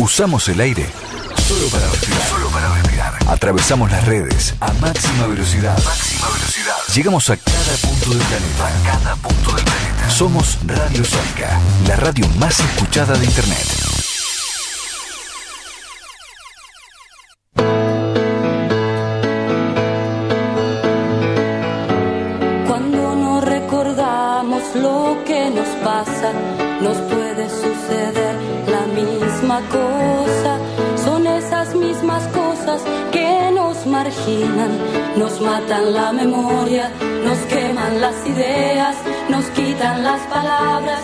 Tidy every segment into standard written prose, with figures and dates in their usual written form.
Usamos el aire solo para respirar. Solo para respirar. Atravesamos las redes a máxima velocidad. Máxima velocidad. Llegamos a cada punto del planeta. A cada punto del planeta. Somos Radio Sónica, la radio más escuchada de Internet. Cuando no recordamos lo que nos pasa, nos puede suceder la misma cosa. Son esas mismas cosas que nos marginan, nos matan la memoria, nos queman las ideas, nos quitan las palabras.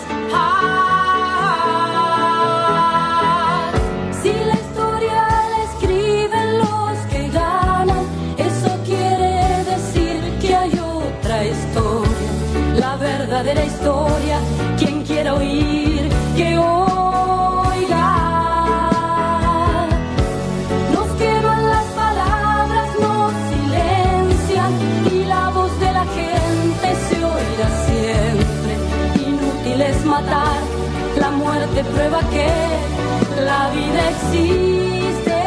Si la historia la escriben los que ganan, eso quiere decir que hay otra historia, la verdadera historia. Quien quiera oír, que oiga. Nos queman las palabras, nos silencian y la voz de la gente se oirá siempre. Inútil es matar, la muerte prueba que la vida existe.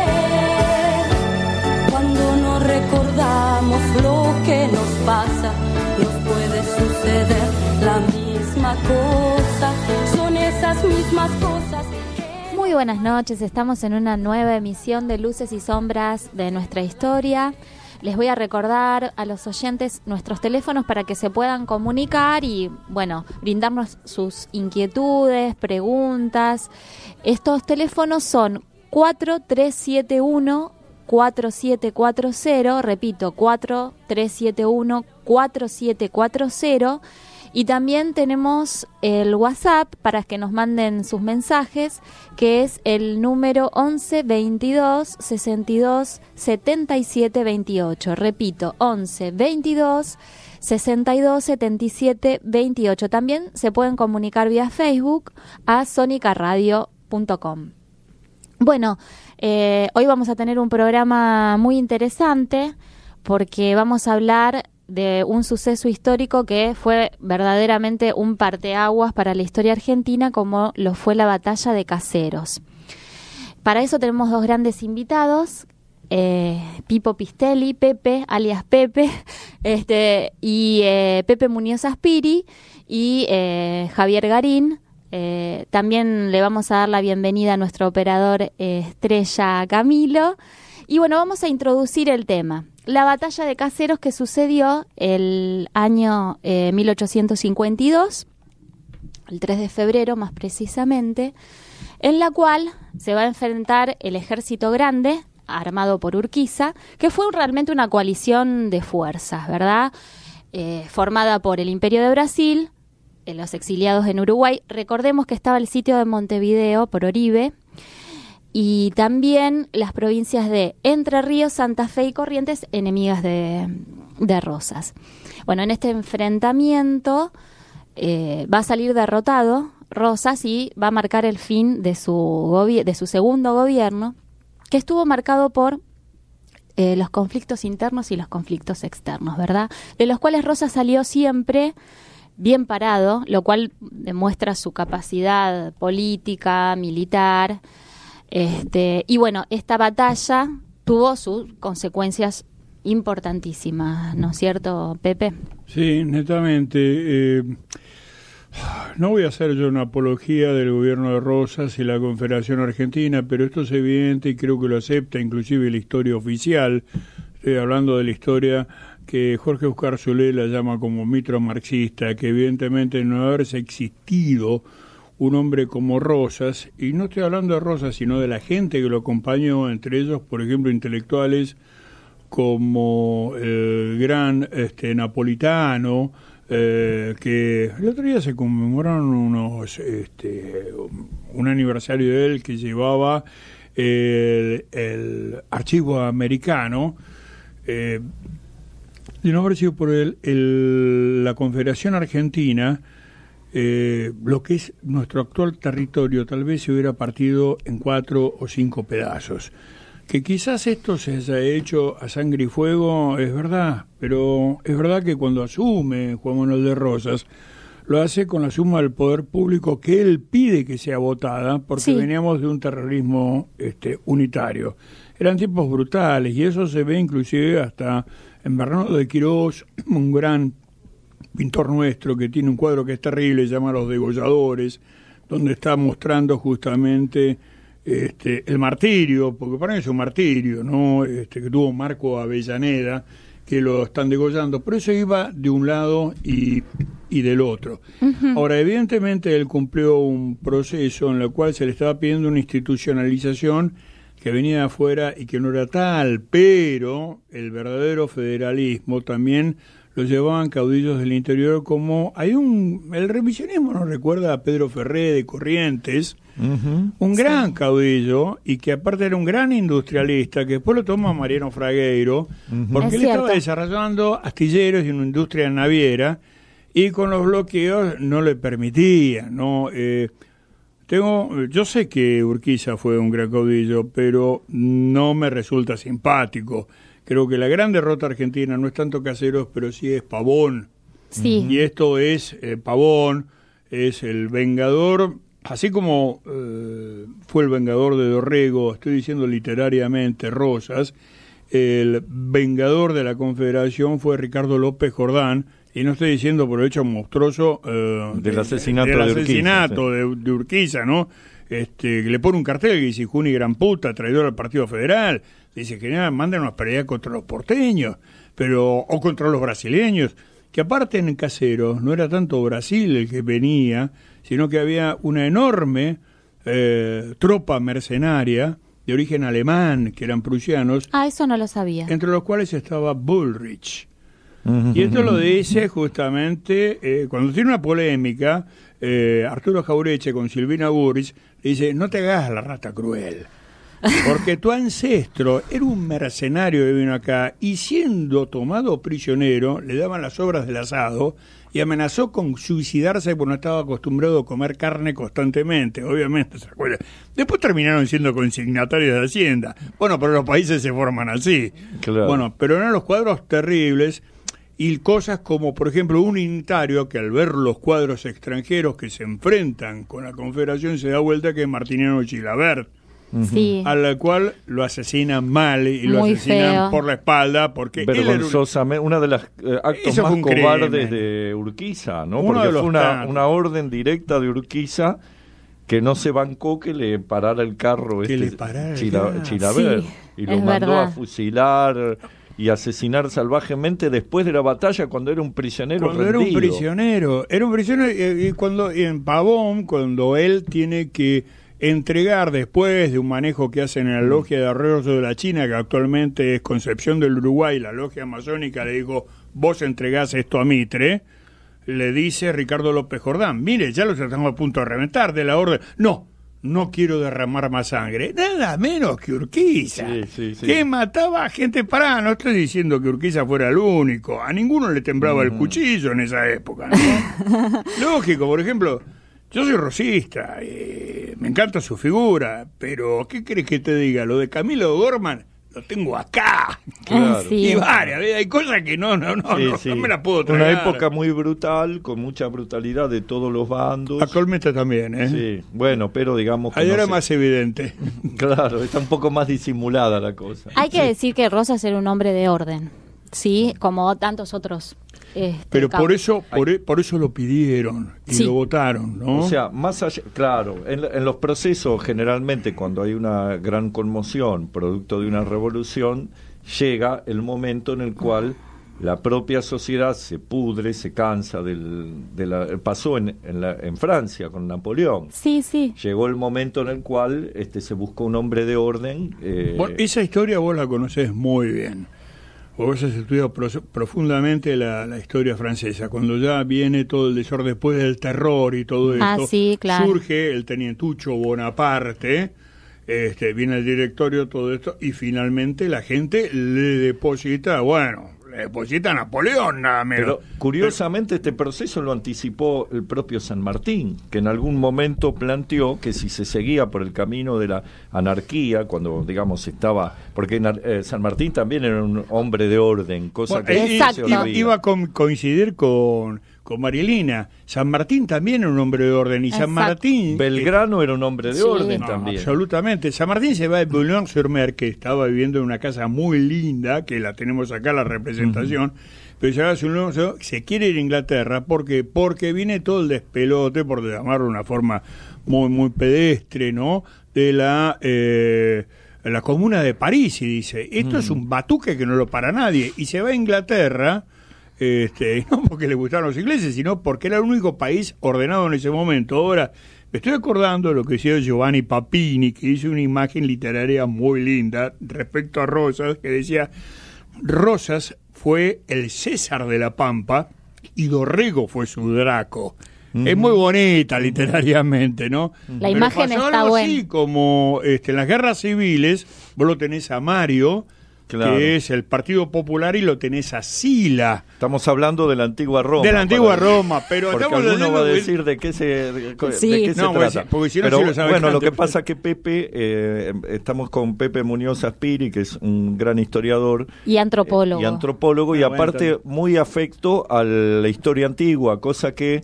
Cuando no recordamos lo que nos pasa, nos puede suceder la misma cosa. Son esas mismas cosas que... Muy buenas noches, estamos en una nueva emisión de Luces y Sombras de nuestra historia. Les voy a recordar a los oyentes nuestros teléfonos para que se puedan comunicar y, bueno, brindarnos sus inquietudes, preguntas. Estos teléfonos son 4371-4740, repito, 4371-4740. Y también tenemos el WhatsApp para que nos manden sus mensajes, que es el número 11 22 62 77 28. Repito, 11 22 62 77 28. También se pueden comunicar vía Facebook a sonicaradio.com. Bueno, hoy vamos a tener un programa muy interesante porque vamos a hablar de un suceso histórico que fue verdaderamente un parteaguas para la historia argentina, como lo fue la Batalla de Caseros. Para eso tenemos dos grandes invitados, Pipo Pistelli, Pepe, alias Pepe, y Pepe Muñoz Aspiri y Javier Garín. También le vamos a dar la bienvenida a nuestro operador estrella Camilo. Y bueno, vamos a introducir el tema. La batalla de Caseros, que sucedió el año 1852, el 3 de febrero más precisamente, en la cual se va a enfrentar el ejército grande, armado por Urquiza, que fue realmente una coalición de fuerzas, ¿verdad? Formada por el Imperio de Brasil, los exiliados en Uruguay. Recordemos que estaba el sitio de Montevideo por Oribe, y también las provincias de Entre Ríos, Santa Fe y Corrientes, enemigas de Rosas. Bueno, en este enfrentamiento va a salir derrotado Rosas y va a marcar el fin de su segundo gobierno, que estuvo marcado por los conflictos internos y los conflictos externos, ¿verdad? De los cuales Rosas salió siempre bien parado, lo cual demuestra su capacidad política, militar. Y bueno, esta batalla tuvo sus consecuencias importantísimas, ¿no es cierto, Pepe? Sí, netamente. No voy a hacer yo una apología del gobierno de Rosas y la Confederación Argentina, pero esto es evidente y creo que lo acepta inclusive la historia oficial. Estoy hablando de la historia que Jorge Oscar Solé la llama como mito marxista, que evidentemente no haberse existido un hombre como Rosas, y no estoy hablando de Rosas, sino de la gente que lo acompañó, entre ellos, por ejemplo, intelectuales como el gran Napolitano, que el otro día se conmemoraron un aniversario de él que llevaba el archivo americano, de no haber sido por la Confederación Argentina. Lo que es nuestro actual territorio tal vez se hubiera partido en 4 o 5 pedazos. Que quizás esto se haya hecho a sangre y fuego, es verdad, pero es verdad que cuando asume Juan Manuel de Rosas, lo hace con la suma del poder público que él pide que sea votada, porque Sí. veníamos de un terrorismo unitario. Eran tiempos brutales, y eso se ve inclusive hasta en Bernardo de Quirós, un gran pintor nuestro que tiene un cuadro que es terrible, se llama Los Degolladores, donde está mostrando justamente el martirio, porque para mí es un martirio, ¿no? Que tuvo Marco Avellaneda, que lo están degollando, pero eso iba de un lado y del otro. Ahora, evidentemente él cumplió un proceso en el cual se le estaba pidiendo una institucionalización que venía de afuera y que no era tal, pero el verdadero federalismo también lo llevaban caudillos del interior, como el revisionismo nos recuerda a Pedro Ferré de Corrientes, un gran caudillo, y que aparte era un gran industrialista, que después lo toma Mariano Fragueiro, porque él estaba desarrollando astilleros y una industria naviera, y con los bloqueos no le permitía, ¿no? Yo sé que Urquiza fue un gran caudillo, pero no me resulta simpático. Creo que la gran derrota argentina no es tanto Caseros, pero sí es Pavón. Sí. Y esto es Pavón, es el vengador, así como fue el vengador de Dorrego, estoy diciendo literariamente, Rosas, el vengador de la Confederación fue Ricardo López Jordán, y no estoy diciendo por el hecho monstruoso del asesinato de Urquiza, ¿no? Que le pone un cartel que dice Juni gran puta, traidor al Partido Federal. Dice que nada, mandan una pelea contra los porteños, o contra los brasileños, que aparte en Caseros no era tanto Brasil el que venía, sino que había una enorme tropa mercenaria de origen alemán, que eran prusianos. Eso no lo sabía. Entre los cuales estaba Bullrich. Y esto lo dice justamente cuando tiene una polémica Arturo Jaureche con Silvina Bullrich, le dice: no te hagas la rata cruel, porque tu ancestro era un mercenario que vino acá, y siendo tomado prisionero le daban las obras del asado y amenazó con suicidarse porque no estaba acostumbrado a comer carne constantemente, obviamente, ¿se acuerdan? Después terminaron siendo consignatarios de Hacienda. Bueno, pero los países se forman así. Claro. Bueno, pero eran los cuadros terribles. Y cosas como, por ejemplo, un unitario que al ver los cuadros extranjeros que se enfrentan con la Confederación se da vuelta, que es Martiniano Chilabert, Sí. al cual lo asesinan mal y lo Muy asesinan feo. por la espalda, porque vergonzosamente, una de las actos Eso más fue un cobardes crimen. de Urquiza, ¿no? Uno de Porque los fue tantos. una orden directa de Urquiza que no se bancó que le parara el carro Que le parara el carro. Chilabert, Sí, y lo es mandó verdad. a fusilar y asesinar salvajemente después de la batalla, cuando era un prisionero Cuando rendido. era un prisionero, y cuando en Pavón, cuando él tiene que entregar, después de un manejo que hacen en la logia de Arroyo de la China, que actualmente es Concepción del Uruguay, la logia masónica le dijo: vos entregás esto a Mitre, le dice Ricardo López Jordán: mire, ya los estamos a punto de reventar, de la orden. No quiero derramar más sangre. Nada menos que Urquiza, Sí. que mataba a gente. No estoy diciendo que Urquiza fuera el único, a ninguno le temblaba el cuchillo en esa época, ¿no? Lógico, por ejemplo, yo soy rosista, me encanta su figura, pero ¿qué crees que te diga? Lo de Camilo Gorman lo tengo acá. Claro. Sí. Y varias, hay cosas que no me las puedo traer. Una época muy brutal, con mucha brutalidad de todos los bandos. Actualmente también, ¿eh? Sí, bueno, pero digamos que Ayer no era sé. más evidente. Claro, está un poco más disimulada la cosa. Hay que decir que Rosas era un hombre de orden, ¿sí? Como tantos otros. Pero por cabos. eso por eso lo pidieron y Sí. lo votaron, ¿no? O sea, más allá, claro, en los procesos generalmente cuando hay una gran conmoción producto de una revolución, llega el momento en el cual la propia sociedad se pudre, se cansa pasó en Francia con Napoleón. Sí. Llegó el momento en el cual se buscó un hombre de orden. Bueno, esa historia vos la conocés muy bien. Vos has estudiado profundamente la historia francesa. Cuando ya viene todo el desorden después del terror y todo esto, sí, claro. surge el tenientucho Bonaparte, viene el directorio, todo esto, y finalmente la gente le deposita a Napoleón, nada menos. Pero curiosamente este proceso lo anticipó el propio San Martín, que en algún momento planteó que si se seguía por el camino de la anarquía, cuando digamos estaba, porque San Martín también era un hombre de orden, cosa Bueno, que Exacto. se olvida. iba a coincidir con con Marilina. San Martín también era un hombre de orden, y San Martín... Belgrano era un hombre de orden no, también. Absolutamente. San Martín se va de Boulogne-sur-Mer, que estaba viviendo en una casa muy linda, que la tenemos acá, la representación, pero se quiere ir a Inglaterra, porque viene todo el despelote, por llamarlo de una forma muy, muy pedestre, ¿no?, de la Comuna de París, y dice, esto es un batuque que no lo para nadie, y se va a Inglaterra, no porque le gustaron los ingleses, sino porque era el único país ordenado en ese momento. Ahora, me estoy acordando de lo que decía Giovanni Papini, que hizo una imagen literaria muy linda respecto a Rosas, que decía, Rosas fue el César de la Pampa y Dorrego fue su Draco. Es muy bonita literariamente, ¿no? La imagen pasó está algo buena. así como en las guerras civiles, vos lo tenés a Mario, Claro. que es el Partido Popular, y lo tenés a Sila. Estamos hablando de la antigua Roma. De la antigua Roma, pero porque estamos alguno va a diciendo que- decir de qué se No, pues, trata. porque si no, Pero sí lo sabe bueno, lo Cante. que pasa que Pepe, estamos con Pepe Muñoz Aspiri, que es un gran historiador Y antropólogo. y Ah, bueno, aparte también. muy afecto a la historia antigua, cosa que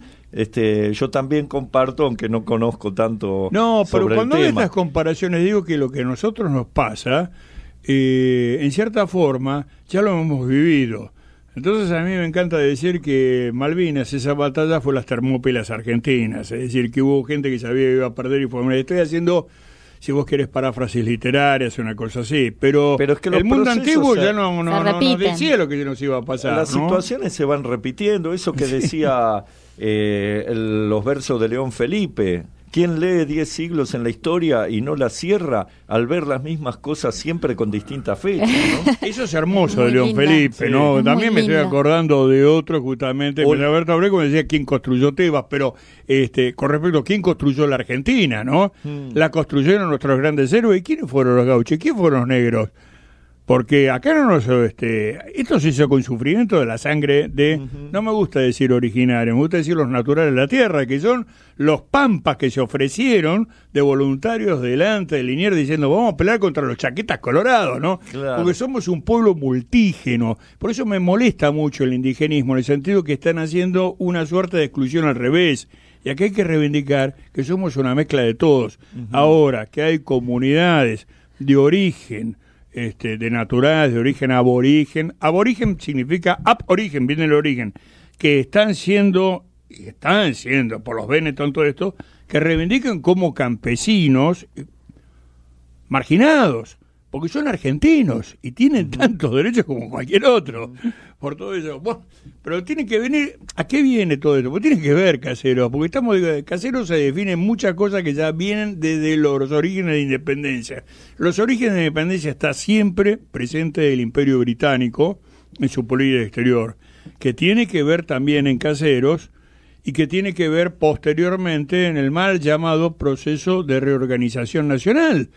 yo también comparto, aunque no conozco tanto No, pero sobre cuando el hay tema. estas comparaciones, digo que lo que a nosotros nos pasa, en cierta forma, ya lo hemos vivido. Entonces a mí me encanta decir que Malvinas, esa batalla fue las Termópilas argentinas, es decir, que hubo gente que sabía que iba a perder y fue... Estoy haciendo, si vos querés, paráfrasis literarias, una cosa así, pero es que los el mundo procesos antiguo se ya no nos repiten. decía lo que nos iba a pasar, Las ¿no? situaciones se van repitiendo, eso que decía los versos de León Felipe. ¿Quién lee 10 siglos en la historia y no la cierra al ver las mismas cosas siempre con distintas fechas, ¿no? Eso es hermoso Muy de León lindo. Felipe, Sí. ¿no? Es También muy me estoy lindo. acordando de otro, justamente, Ol- Alberto Abreu, como decía, quién construyó Tebas, pero con respecto a quién construyó la Argentina, ¿no? La construyeron nuestros grandes héroes. ¿Y quiénes fueron los gauchos? ¿Quiénes fueron los negros? Porque acá no nos... esto se hizo con sufrimiento de la sangre de... No me gusta decir originarios, me gusta decir los naturales de la tierra, que son los pampas que se ofrecieron de voluntarios delante de Liniers diciendo, vamos a pelear contra los chaquetas colorados, ¿no? Claro. Porque somos un pueblo multígeno. Por eso me molesta mucho el indigenismo, en el sentido que están haciendo una suerte de exclusión al revés. Y acá hay que reivindicar que somos una mezcla de todos. Ahora, que hay comunidades de origen... de naturales, de origen aborigen. Aborigen significa aborigen, viene el origen, que están siendo, por los Benetton, todo esto, que reivindican como campesinos marginados, porque son argentinos y tienen tantos derechos como cualquier otro. Por todo eso. Bueno, pero tiene que venir, ¿a qué viene todo esto? Porque tiene que ver, Caseros, porque Caseros se definen muchas cosas que ya vienen desde los orígenes de independencia. Los orígenes de independencia está siempre presente el Imperio Británico en su política exterior, que tiene que ver también en Caseros y que tiene que ver posteriormente en el mal llamado proceso de reorganización nacional,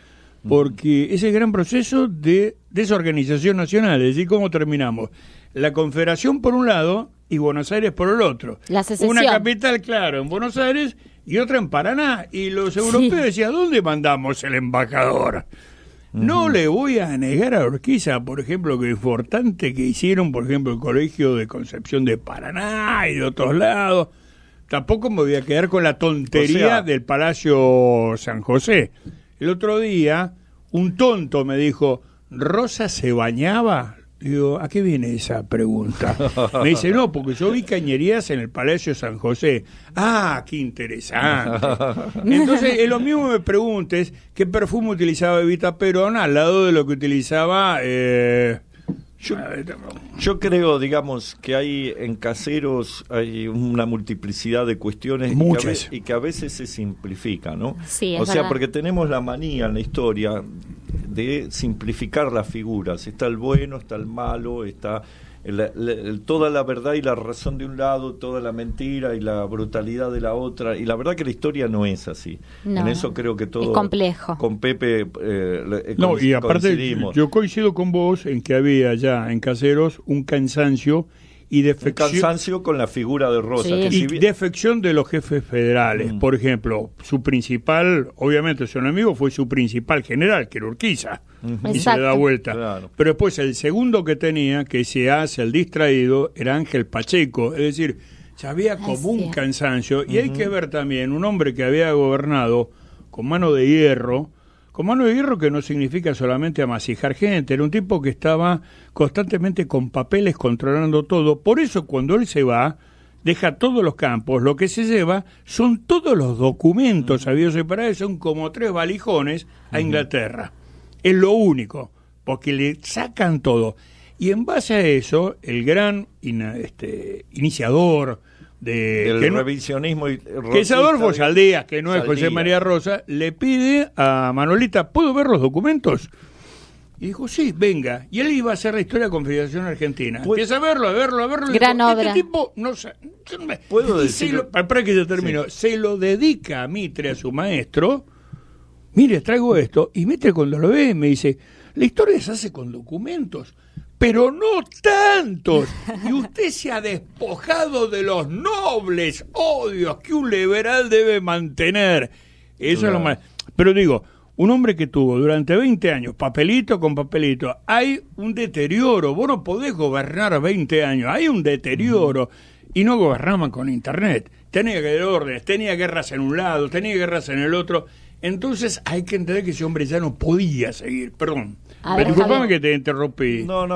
porque ese gran proceso de desorganización nacional, es decir, ¿cómo terminamos? La Confederación por un lado y Buenos Aires por el otro. La secesión. Una capital, claro, en Buenos Aires y otra en Paraná. Y los europeos decían, ¿dónde mandamos el embajador? No le voy a negar a Urquiza, por ejemplo, que es importante que hicieron, por ejemplo, el Colegio de Concepción de Paraná y de otros lados. Tampoco me voy a quedar con la tontería O sea, del Palacio San José. El otro día, un tonto me dijo, ¿Rosa se bañaba? Digo, ¿a qué viene esa pregunta? Me dice, no, porque yo vi cañerías en el Palacio San José. Ah, qué interesante. Entonces, lo mismo me preguntes, ¿qué perfume utilizaba Evita Perón al lado de lo que utilizaba... Yo creo, digamos, que hay en Caseros hay una multiplicidad de cuestiones Muchas. y que a veces se simplifica, ¿no? Sí, es o sea, verdad. porque tenemos la manía en la historia de simplificar las figuras. Está el bueno, está el malo, está toda la verdad y la razón de un lado, toda la mentira y la brutalidad de la otra. Y la verdad que la historia no es así. No, en eso creo que todo... es complejo. Con Pepe No, y aparte coincidimos. yo coincido con vos en que había ya en Caseros un cansancio y Un defección, cansancio con la figura de Rosa. Sí. Que y si bien- defección de los jefes federales. Por ejemplo, su principal, obviamente su enemigo fue su principal general, que era Urquiza, y se Exacto. le da vuelta. Claro. Pero después el segundo que tenía, que se hace el distraído, era Ángel Pacheco. Es decir, ya había como un cansancio, y hay que ver también un hombre que había gobernado con mano de hierro que no significa solamente amasijar gente, era un tipo que estaba constantemente con papeles controlando todo. Por eso cuando él se va, deja todos los campos, lo que se lleva son todos los documentos habidos y por ahí, son como 3 valijones a Inglaterra. Es lo único, porque le sacan todo. Y en base a eso, el gran iniciador del revisionismo, que es Adolfo Saldías, que no es José María Rosa, le pide a Manolita, ¿puedo ver los documentos? Y dijo, sí, venga. Y él iba a hacer la historia de Confederación Argentina. Empieza a verlo. Gran dijo, obra. Este tipo, no sé. ¿Puedo decirlo? Para que se terminó. Sí. Se lo dedica a Mitre, a su maestro. Mire, traigo esto. Y Mitre cuando lo ve me dice, la historia se hace con documentos, pero no tantos. Y usted se ha despojado de los nobles odios que un liberal debe mantener. Eso es lo más. Pero digo, un hombre que tuvo durante 20 años, papelito con papelito, hay un deterioro. Vos no podés gobernar 20 años, hay un deterioro. Y no gobernaban con Internet. Tenía que haber órdenes, tenía guerras en un lado, tenía guerras en el otro. Entonces hay que entender que ese hombre ya no podía seguir. Perdón. Disculpame que te interrumpí. No,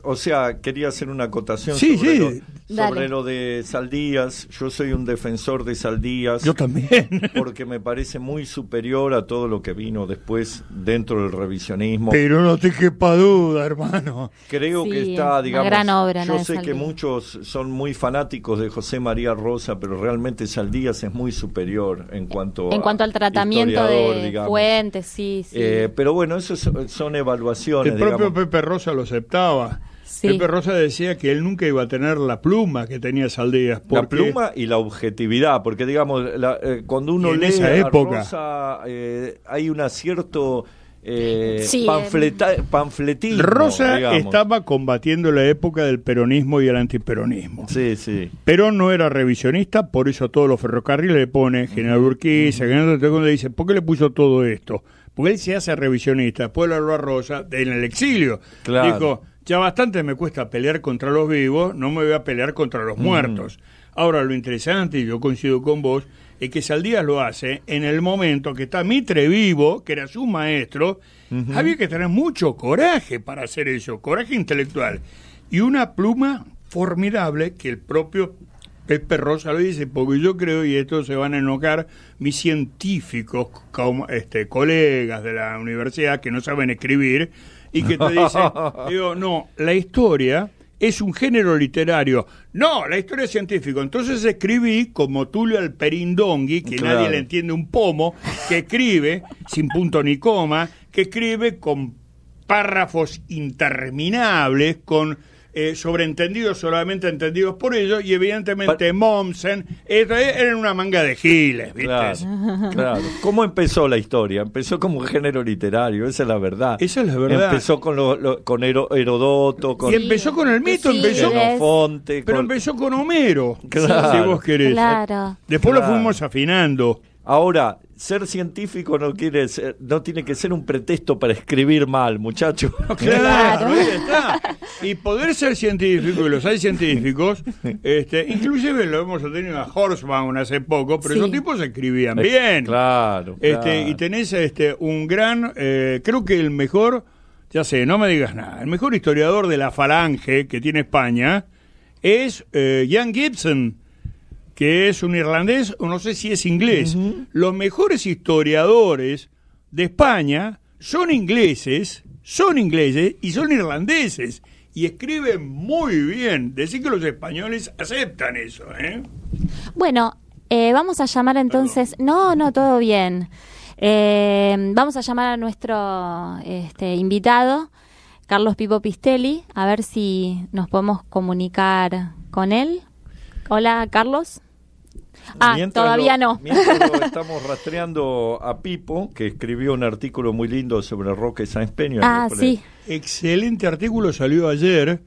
o sea, quería hacer una acotación sobre lo de Saldías. Yo soy un defensor de Saldías. Yo también. Porque me parece muy superior a todo lo que vino después dentro del revisionismo. Pero no te quepa duda, hermano. Creo que está, digamos, una gran obra, yo sé que muchos son muy fanáticos de José María Rosa, pero realmente Saldías es muy superior en cuanto al tratamiento de digamos. Fuentes, sí. Pero bueno, eso son evaluaciones. El propio Pepe Rosa lo aceptaba. Sí. Pepe Rosa decía que él nunca iba a tener la pluma que tenía Saldías. La pluma y la objetividad, porque digamos, cuando uno lee esa época, a Rosa, hay un cierto panfletismo. Rosa digamos. estaba combatiendo la época del peronismo y el antiperonismo. Sí. Perón no era revisionista, por eso todos los ferrocarriles le pone General Urquiza, General Cuando le dice, ¿por qué le puso todo esto? Porque él se hace revisionista. Después le habló a Rosa en el exilio. Claro. Dijo, ya bastante me cuesta pelear contra los vivos, no me voy a pelear contra los muertos. Ahora, lo interesante, y yo coincido con vos, es que Saldías lo hace en el momento que está Mitre vivo, que era su maestro. Había que tener mucho coraje para hacer eso, coraje intelectual. Y una pluma formidable que el propio Pepe Rosa lo dice, porque yo creo, y esto se van a enojar mis científicos, colegas de la universidad que no saben escribir, y que te dicen, digo, no, la historia es un género literario. No, la historia es científica. Entonces escribí como Tulio Alperindongui, que nadie le entiende un pomo, que escribe sin punto ni coma, que escribe con párrafos interminables, con sobreentendidos, solamente entendidos por ellos, y evidentemente Mommsen era una manga de giles, ¿viste? Claro. ¿Cómo empezó la historia? Empezó como un género literario, esa es la verdad. Esa es la verdad. Empezó con Herodoto, y empezó con el mito, empezó Xenofonte, pero empezó con Homero, si vos querés. Claro. Después lo fuimos afinando. Ahora, ser científico no tiene que ser un pretexto para escribir mal, muchacho. Claro, ahí está. Y poder ser científico, y los hay científicos, inclusive lo hemos tenido a Horstmann hace poco, pero esos tipos escribían bien. Claro. Y tenés un gran, creo que el mejor, ya sé, no me digas nada, el mejor historiador de la falange que tiene España es Jan Gibson, que es un irlandés, o no sé si es inglés. Los mejores historiadores de España son ingleses y son irlandeses, y escriben muy bien. Decir que los españoles aceptan eso, ¿eh? Bueno, vamos a llamar entonces... Perdón. No, todo bien. Vamos a llamar a nuestro invitado, Carlos Pipo Pistelli, a ver si nos podemos comunicar con él. Hola, Carlos. Todavía no. Mientras lo estamos rastreando a Pipo, que escribió un artículo muy lindo sobre Roque Sáenz Peña. Sí. Excelente artículo, salió ayer.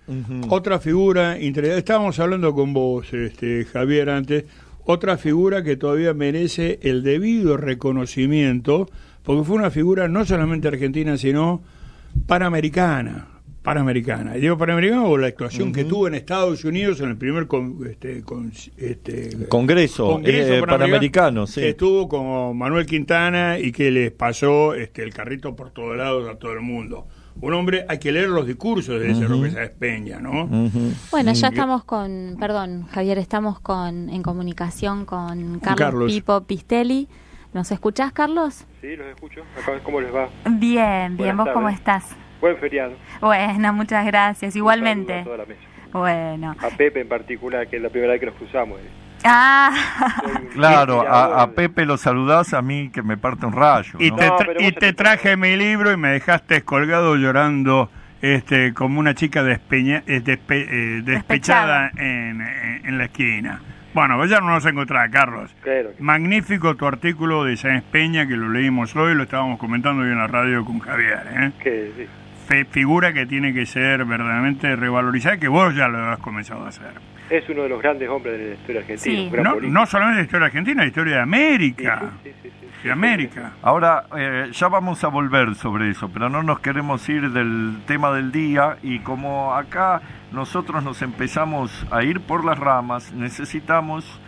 Otra figura interesante. Estábamos hablando con vos, Javier, antes. Otra figura que todavía merece el debido reconocimiento, porque fue una figura no solamente argentina, sino panamericana. Panamericana. Digo Panamericana por la actuación que tuvo en Estados Unidos en el primer Congreso Panamericano, sí. Que estuvo con Manuel Quintana y que les pasó el carrito por todos lados a todo el mundo. Un hombre, hay que leer los discursos de ese Roque Sáenz Peña, ¿no? Bueno, ya estamos perdón, Javier, estamos en comunicación con Carlos Pipo Pistelli. ¿Nos escuchás, Carlos? Sí, los escucho. Acá, ¿cómo les va? Bien, Buenas ¿vos tardes. cómo estás? Buen feriado. Bueno, muchas gracias, igualmente. A toda la mesa. Bueno. A Pepe en particular, que es la primera vez que nos cruzamos. Claro, a Pepe lo saludás, a mí que me parte un rayo, ¿no? Y te traje mi libro y me dejaste colgado llorando como una chica despechada en la esquina. Bueno, pues ya no nos encontrás, Carlos. Claro. Magnífico tu artículo de Sáenz Peña, que lo leímos hoy, lo estábamos comentando hoy en la radio con Javier, Que sí. Figura que tiene que ser verdaderamente revalorizada, que vos ya lo has comenzado a hacer. Es uno de los grandes hombres de la historia argentina. Sí. Un gran político. No solamente de la historia argentina, la historia de América. Sí. De América. Ahora, ya vamos a volver sobre eso, pero no nos queremos ir del tema del día, y como acá nosotros nos empezamos a ir por las ramas, necesitamos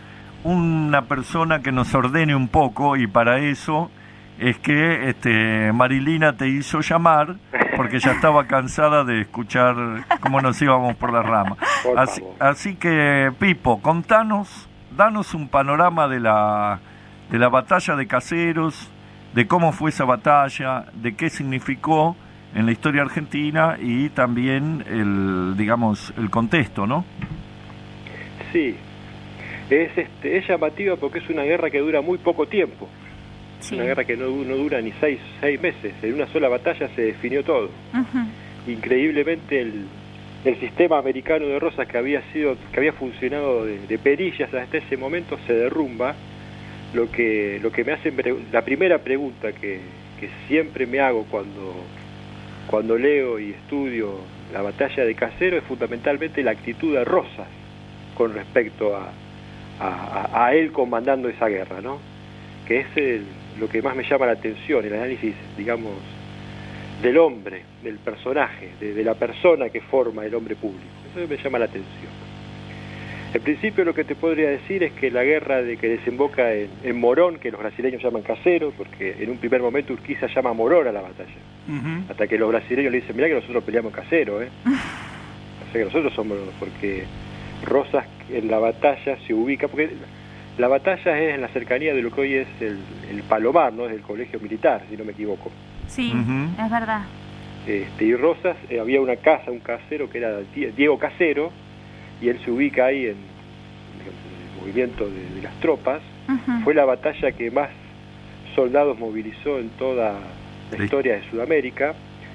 una persona que nos ordene un poco, y para eso es que Marilina te hizo llamar, porque ya estaba cansada de escuchar cómo nos íbamos por las ramas. Así que, Pipo, danos un panorama de la batalla de Caseros, de cómo fue esa batalla, de qué significó en la historia argentina, y también el contexto, ¿no? Sí. Es llamativa porque es una guerra que dura muy poco tiempo. Sí. Una guerra que no dura ni seis meses. En una sola batalla se definió todo. Increíblemente el sistema americano de Rosas, que había funcionado de perillas hasta ese momento, se derrumba. Lo que me hace la primera pregunta que siempre me hago cuando leo y estudio la batalla de Caseros es fundamentalmente la actitud de Rosas con respecto a él comandando esa guerra, ¿no? Que es lo que más me llama la atención, el análisis, digamos, del hombre, del personaje, de la persona que forma el hombre público. Eso me llama la atención. En principio, lo que te podría decir es que la guerra que desemboca en Morón, que los brasileños llaman Caseros, porque en un primer momento Urquiza llama Morón a la batalla, hasta que los brasileños le dicen, mirá que nosotros peleamos en Caseros, o sea que nosotros somos, porque Rosas en la batalla se ubica, porque la batalla es en la cercanía de lo que hoy es el Palomar, ¿no? Es el colegio militar, si no me equivoco. Sí, es verdad. Y Rosas, había un casero que era Diego Casero, y él se ubica ahí en el movimiento de las tropas. Fue la batalla que más soldados movilizó en toda la historia de Sudamérica,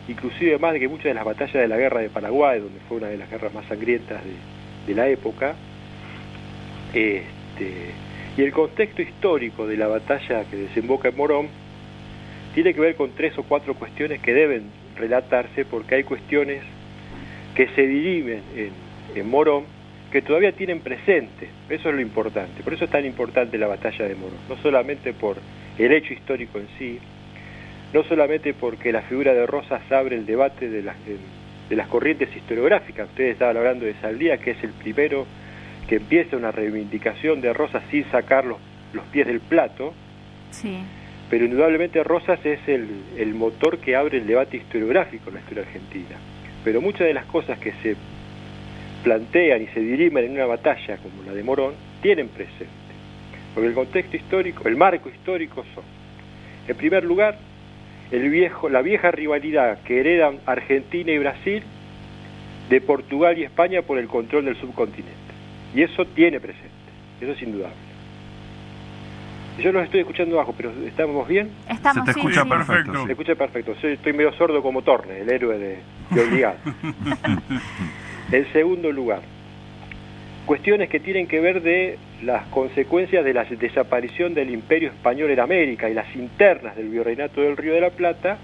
inclusive más de que muchas de las batallas de la guerra de Paraguay, donde fue una de las guerras más sangrientas de la época. Y el contexto histórico de la batalla que desemboca en Morón tiene que ver con 3 o 4 cuestiones que deben relatarse, porque hay cuestiones que se dirimen en Morón que todavía tienen presente. Eso es lo importante. Por eso es tan importante la batalla de Morón, no solamente por el hecho histórico en sí, no solamente porque la figura de Rosas abre el debate de las corrientes historiográficas. Ustedes estaban hablando de Saldía, que es el primero que empieza una reivindicación de Rosas sin sacar los pies del plato. Sí. Pero indudablemente Rosas es el motor que abre el debate historiográfico en la historia argentina. Pero muchas de las cosas que se plantean y se dirimen en una batalla como la de Morón tienen presente, porque el contexto histórico, el marco histórico son, en primer lugar, la vieja rivalidad que heredan Argentina y Brasil de Portugal y España por el control del subcontinente, y eso tiene presente, eso es indudable. Yo los estoy escuchando bajo, pero ¿estamos bien? Estamos, se te escucha sí. perfecto. Se escucha perfecto. Estoy medio sordo como Torne, el héroe de Obligado. En segundo lugar, cuestiones que tienen que ver de las consecuencias de la desaparición del Imperio Español en América y las internas del Virreinato del Río de la Plata,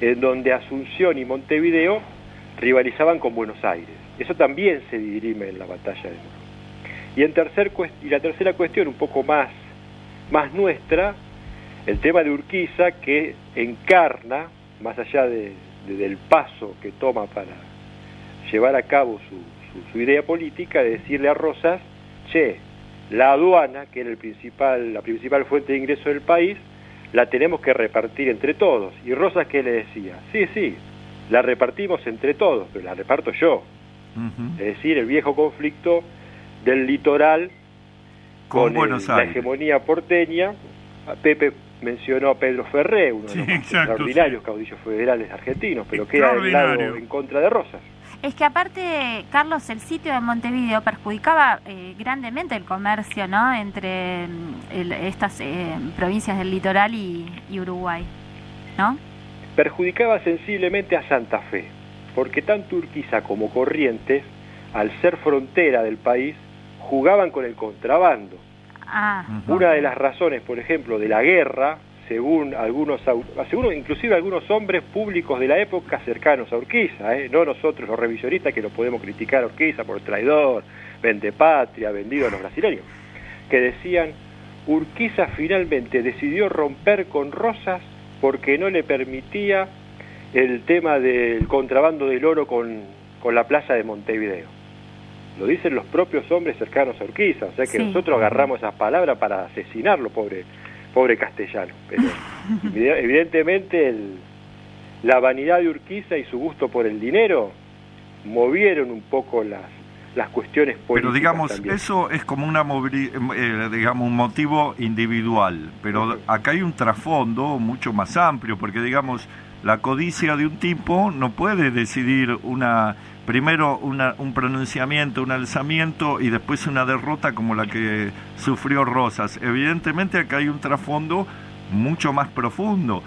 en donde Asunción y Montevideo rivalizaban con Buenos Aires. Eso también se dirime en la batalla de Morón. Y la tercera cuestión, un poco más nuestra, el tema de Urquiza, que encarna, más allá del paso que toma llevar a cabo su idea política de decirle a Rosas, che, la aduana, que era la principal fuente de ingreso del país, la tenemos que repartir entre todos. Y Rosas, ¿qué le decía? Sí, la repartimos entre todos, pero la reparto yo. Es decir, el viejo conflicto del litoral con la hegemonía porteña. Pepe mencionó a Pedro Ferré, uno de los extraordinarios caudillos federales argentinos, pero queda del lado en contra de Rosas. Es que aparte, Carlos, el sitio de Montevideo perjudicaba grandemente el comercio, ¿no?, entre estas provincias del litoral y Uruguay, ¿no? Perjudicaba sensiblemente a Santa Fe, porque tanto Urquiza como Corrientes, al ser frontera del país, jugaban con el contrabando. Una de las razones, por ejemplo, de la guerra, según inclusive algunos hombres públicos de la época cercanos a Urquiza, no nosotros los revisionistas que lo podemos criticar a Urquiza por traidor, vendepatria, vendido a los brasileños, que decían, Urquiza finalmente decidió romper con Rosas porque no le permitía el tema del contrabando del oro con la plaza de Montevideo. Lo dicen los propios hombres cercanos a Urquiza, o sea que nosotros agarramos esas palabras para asesinarlo, pobre castellano. Pero evidentemente la vanidad de Urquiza y su gusto por el dinero movieron un poco las cuestiones políticas. Pero digamos, también. Eso es como un motivo individual, pero acá hay un trasfondo mucho más amplio, porque digamos, la codicia de un tipo no puede decidir primero un pronunciamiento, un alzamiento y después una derrota como la que sufrió Rosas. Evidentemente acá hay un trasfondo mucho más profundo.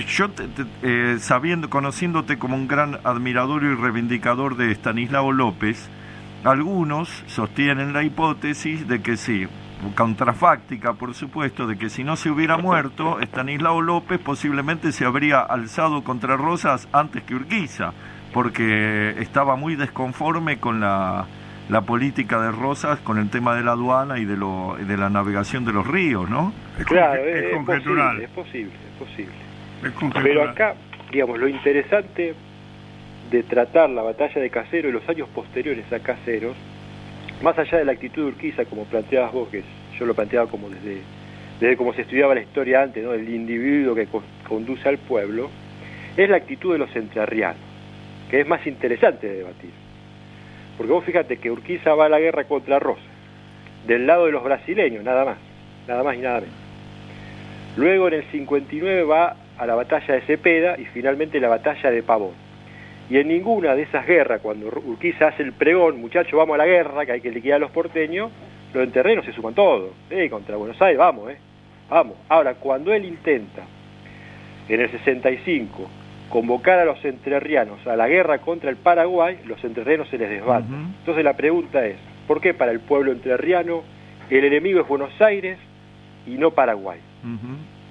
Yo, conociéndote como un gran admirador y reivindicador de Estanislao López, algunos sostienen la hipótesis de que sí, contrafáctica por supuesto, de que si no se hubiera muerto, Estanislao López posiblemente se habría alzado contra Rosas antes que Urquiza, porque estaba muy desconforme con la política de Rosas, con el tema de la aduana y de la navegación de los ríos, ¿no? Claro, es posible. Pero acá, digamos, lo interesante de tratar la batalla de Caseros y los años posteriores a Caseros, más allá de la actitud de Urquiza, como planteabas vos, que yo lo planteaba como desde como se estudiaba la historia antes, ¿no?, el individuo que conduce al pueblo, es la actitud de los entrerrianos, que es más interesante de debatir. Porque vos fíjate que Urquiza va a la guerra contra Rosas, del lado de los brasileños, nada más y nada menos. Luego en el 59 va a la batalla de Cepeda y finalmente la batalla de Pavón. Y en ninguna de esas guerras, cuando Urquiza hace el pregón, muchachos, vamos a la guerra, que hay que liquidar a los porteños, los entrerrianos se suman todos. Contra Buenos Aires, vamos. Ahora, cuando él intenta, en el 65, convocar a los entrerrianos a la guerra contra el Paraguay, los entrerrianos se les desbatan. Entonces la pregunta es, ¿por qué para el pueblo entrerriano el enemigo es Buenos Aires y no Paraguay?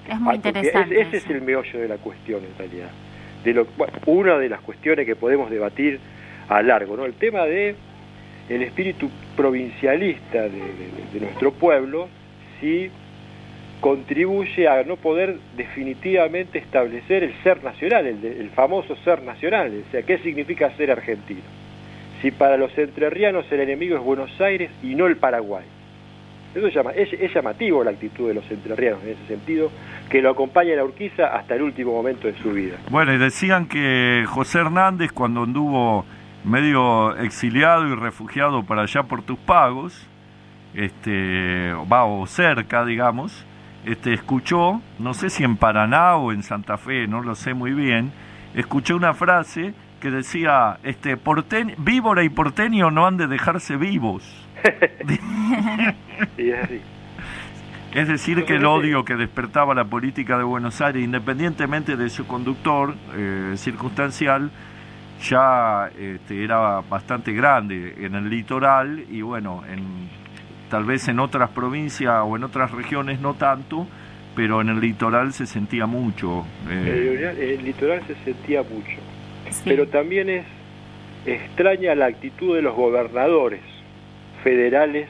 Es muy interesante. Ese es el meollo de la cuestión, en realidad. Una de las cuestiones que podemos debatir a largo, ¿no? El tema de el espíritu provincialista de nuestro pueblo, si contribuye a no poder definitivamente establecer el ser nacional, el famoso ser nacional. O sea, ¿qué significa ser argentino? Si para los entrerrianos el enemigo es Buenos Aires y no el Paraguay. Eso es llamativo la actitud de los entrerrianos en ese sentido, que lo acompaña a Urquiza hasta el último momento de su vida. Bueno, y decían que José Hernández, cuando anduvo medio exiliado y refugiado para allá por tus pagos, o cerca, digamos, escuchó, no sé si en Paraná o en Santa Fe, no lo sé muy bien, escuchó una frase que decía, víbora y porteño no han de dejarse vivos. Y es así. Es decir, que el odio que despertaba la política de Buenos Aires, independientemente de su conductor circunstancial, ya era bastante grande en el litoral y bueno, tal vez en otras provincias o en otras regiones no tanto, pero en el litoral se sentía mucho. El litoral se sentía mucho, sí. Pero también es extraña la actitud de los gobernadores federales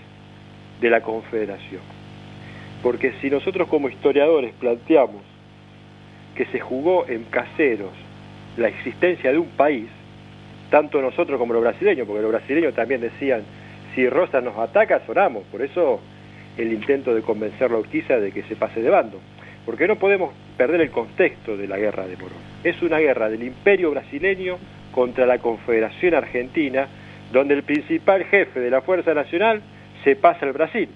de la Confederación. Porque si nosotros como historiadores planteamos que se jugó en Caseros la existencia de un país, tanto nosotros como los brasileños, porque los brasileños también decían, si Rosas nos ataca, sonamos. Por eso el intento de convencerlo a Urquiza de que se pase de bando. Porque no podemos perder el contexto de la guerra de Morón. Es una guerra del imperio brasileño contra la Confederación Argentina, donde el principal jefe de la Fuerza Nacional se pasa al Brasil.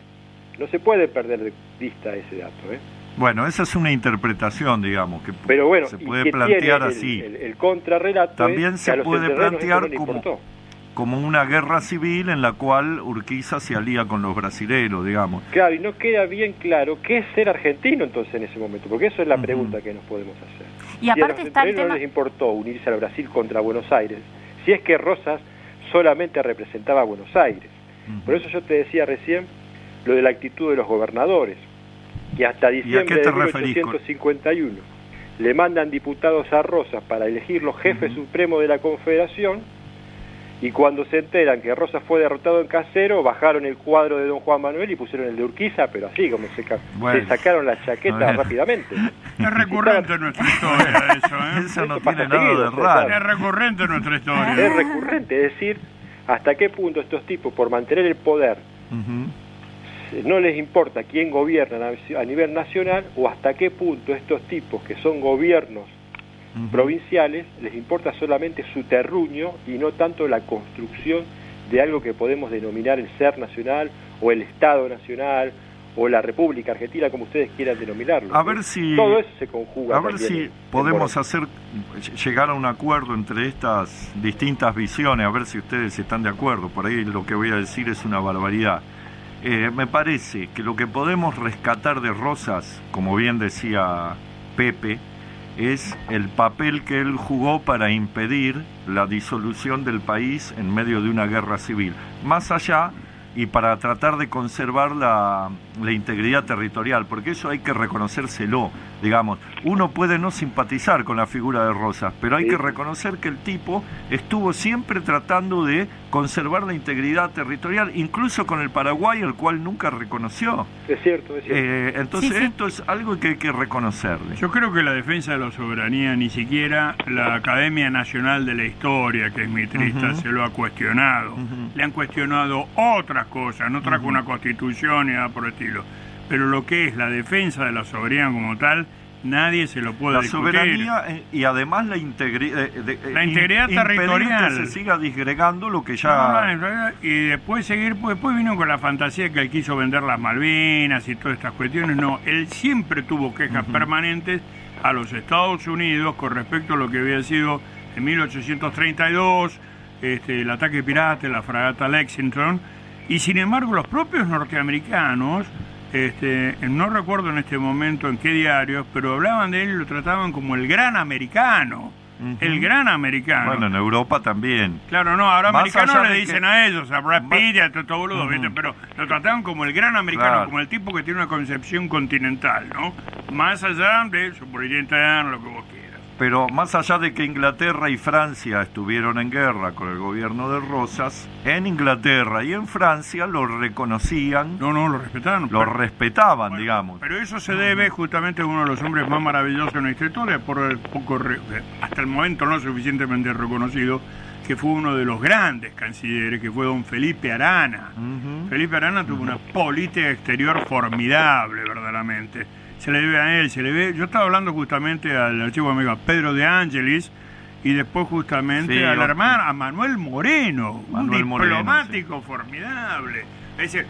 No se puede perder de vista ese dato, ¿eh? Bueno, esa es una interpretación, digamos, que pero bueno, se puede plantear así. El contrarrelato también se puede plantear no como una guerra civil en la cual Urquiza se alía con los brasileros, digamos. Claro, y no queda bien claro qué es ser argentino entonces en ese momento, porque eso es la pregunta que nos podemos hacer. Y aparte si a está los no les importó unirse al Brasil contra Buenos Aires, si es que Rosas solamente representaba a Buenos Aires. Por eso yo te decía recién lo de la actitud de los gobernadores, que hasta diciembre de 1851 le mandan diputados a Rosas para elegir los jefes supremos de la Confederación, y cuando se enteran que Rosas fue derrotado en Caseros, bajaron el cuadro de don Juan Manuel y pusieron el de Urquiza, pero así como se sacaron la chaqueta rápidamente. Es recurrente en nuestra historia eso, ¿eh? Eso no tiene nada de raro. Es recurrente en nuestra historia. Es recurrente, es decir, hasta qué punto estos tipos, por mantener el poder, no les importa quién gobierna a nivel nacional, o hasta qué punto estos tipos que son gobiernos provinciales les importa solamente su terruño y no tanto la construcción de algo que podemos denominar el ser nacional o el Estado nacional o la República Argentina, como ustedes quieran denominarlo. A ver si todo eso se conjuga. A ver si podemos llegar a un acuerdo entre estas distintas visiones, a ver si ustedes están de acuerdo. Por ahí lo que voy a decir es una barbaridad. Me parece que lo que podemos rescatar de Rosas, como bien decía Pepe, es el papel que él jugó para impedir la disolución del país en medio de una guerra civil. Más allá, y para tratar de conservar la integridad territorial, porque eso hay que reconocérselo, digamos. Uno puede no simpatizar con la figura de Rosas, pero hay que reconocer que el tipo estuvo siempre tratando de conservar la integridad territorial, incluso con el Paraguay, el cual nunca reconoció. Es cierto, es cierto. Entonces esto es algo que hay que reconocerle. Yo creo que la defensa de la soberanía, ni siquiera la Academia Nacional de la Historia, que es mitrista, se lo ha cuestionado. Le han cuestionado otras cosas, no trajo una constitución ni nada por el estilo. Pero lo que es la defensa de la soberanía como tal, nadie se lo puede discutir. La soberanía y además la integridad territorial. Que se siga disgregando lo que ya... y después después vino con la fantasía que él quiso vender las Malvinas y todas estas cuestiones. No, él siempre tuvo quejas permanentes a los Estados Unidos con respecto a lo que había sido en 1832, el ataque pirata, la fragata Lexington, y sin embargo los propios norteamericanos, no recuerdo en este momento en qué diarios, pero hablaban de él y lo trataban como el gran americano. El gran americano. Bueno, en Europa también. Claro, no, ahora americanos le dicen a ellos, a Brad Pitt, a todo boludo, ¿viste? Pero lo trataban como el gran americano, como el tipo que tiene una concepción continental, ¿no? Más allá de su política interna, lo que vos quieras. Pero más allá de que Inglaterra y Francia estuvieron en guerra con el gobierno de Rosas, en Inglaterra y en Francia lo reconocían. No, lo respetaban. Lo respetaban, digamos. Pero eso se debe justamente a uno de los hombres más maravillosos de nuestra historia, hasta el momento no suficientemente reconocido, que fue uno de los grandes cancilleres, que fue don Felipe Arana. Felipe Arana tuvo una política exterior formidable, verdaderamente. Se le debe a él, yo estaba hablando justamente al archivo amigo Pedro de Ángelis y después justamente al hermano, a Manuel Moreno, un diplomático formidable. Es decir,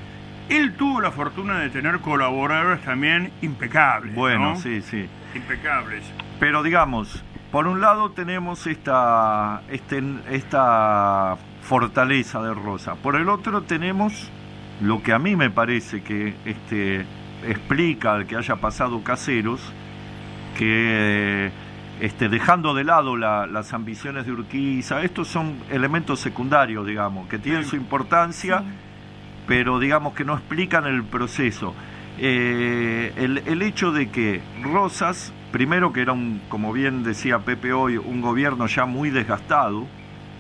él tuvo la fortuna de tener colaboradores también impecables. Bueno, ¿no? sí. Impecables. Pero digamos, por un lado tenemos esta fortaleza de Rosa, por el otro tenemos lo que a mí me parece que explica que haya pasado Caseros, que dejando de lado las ambiciones de Urquiza, estos son elementos secundarios, digamos, que tienen su importancia, pero digamos que no explican el proceso. El hecho de que Rosas, primero que era como bien decía Pepe hoy, un gobierno ya muy desgastado,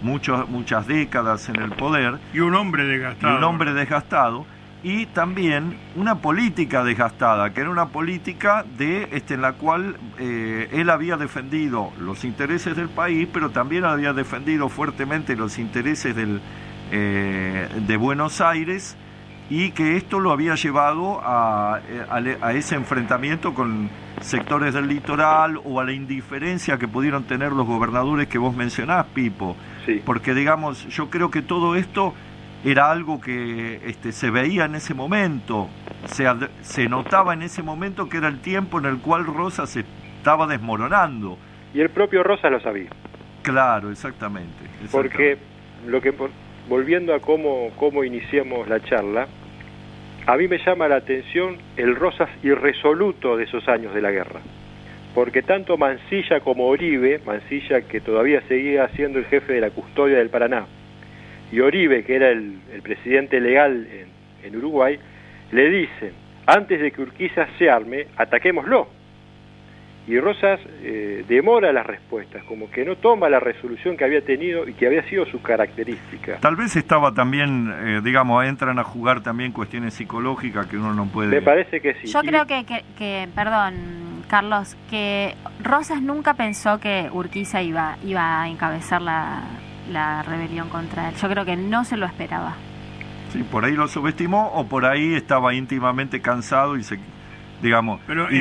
muchas décadas en el poder, y un hombre desgastado, y también una política desgastada, que era una política en la cual él había defendido los intereses del país, pero también había defendido fuertemente los intereses de Buenos Aires, y que esto lo había llevado a ese enfrentamiento con sectores del litoral, o a la indiferencia que pudieron tener los gobernadores que vos mencionás, Pipo. Sí. Porque, digamos, yo creo que todo esto era algo que se veía en ese momento, se notaba en ese momento que era el tiempo en el cual Rosas se estaba desmoronando. Y el propio Rosas lo sabía. Claro, exactamente. Porque volviendo a cómo iniciamos la charla, a mí me llama la atención el Rosas irresoluto de esos años de la guerra. Porque tanto Mansilla como Oribe, Mansilla que todavía seguía siendo el jefe de la custodia del Paraná, y Oribe, que era el presidente legal en Uruguay, le dicen, antes de que Urquiza se arme, ataquémoslo. Y Rosas demora las respuestas, como que no toma la resolución que había tenido y que había sido su característica. Tal vez estaba también, entran a jugar también cuestiones psicológicas que uno no puede... Me parece que sí. Yo creo que perdón, Carlos, que Rosas nunca pensó que Urquiza iba a encabezar la rebelión contra él. Yo creo que no se lo esperaba. Sí, por ahí lo subestimó, o por ahí estaba íntimamente cansado y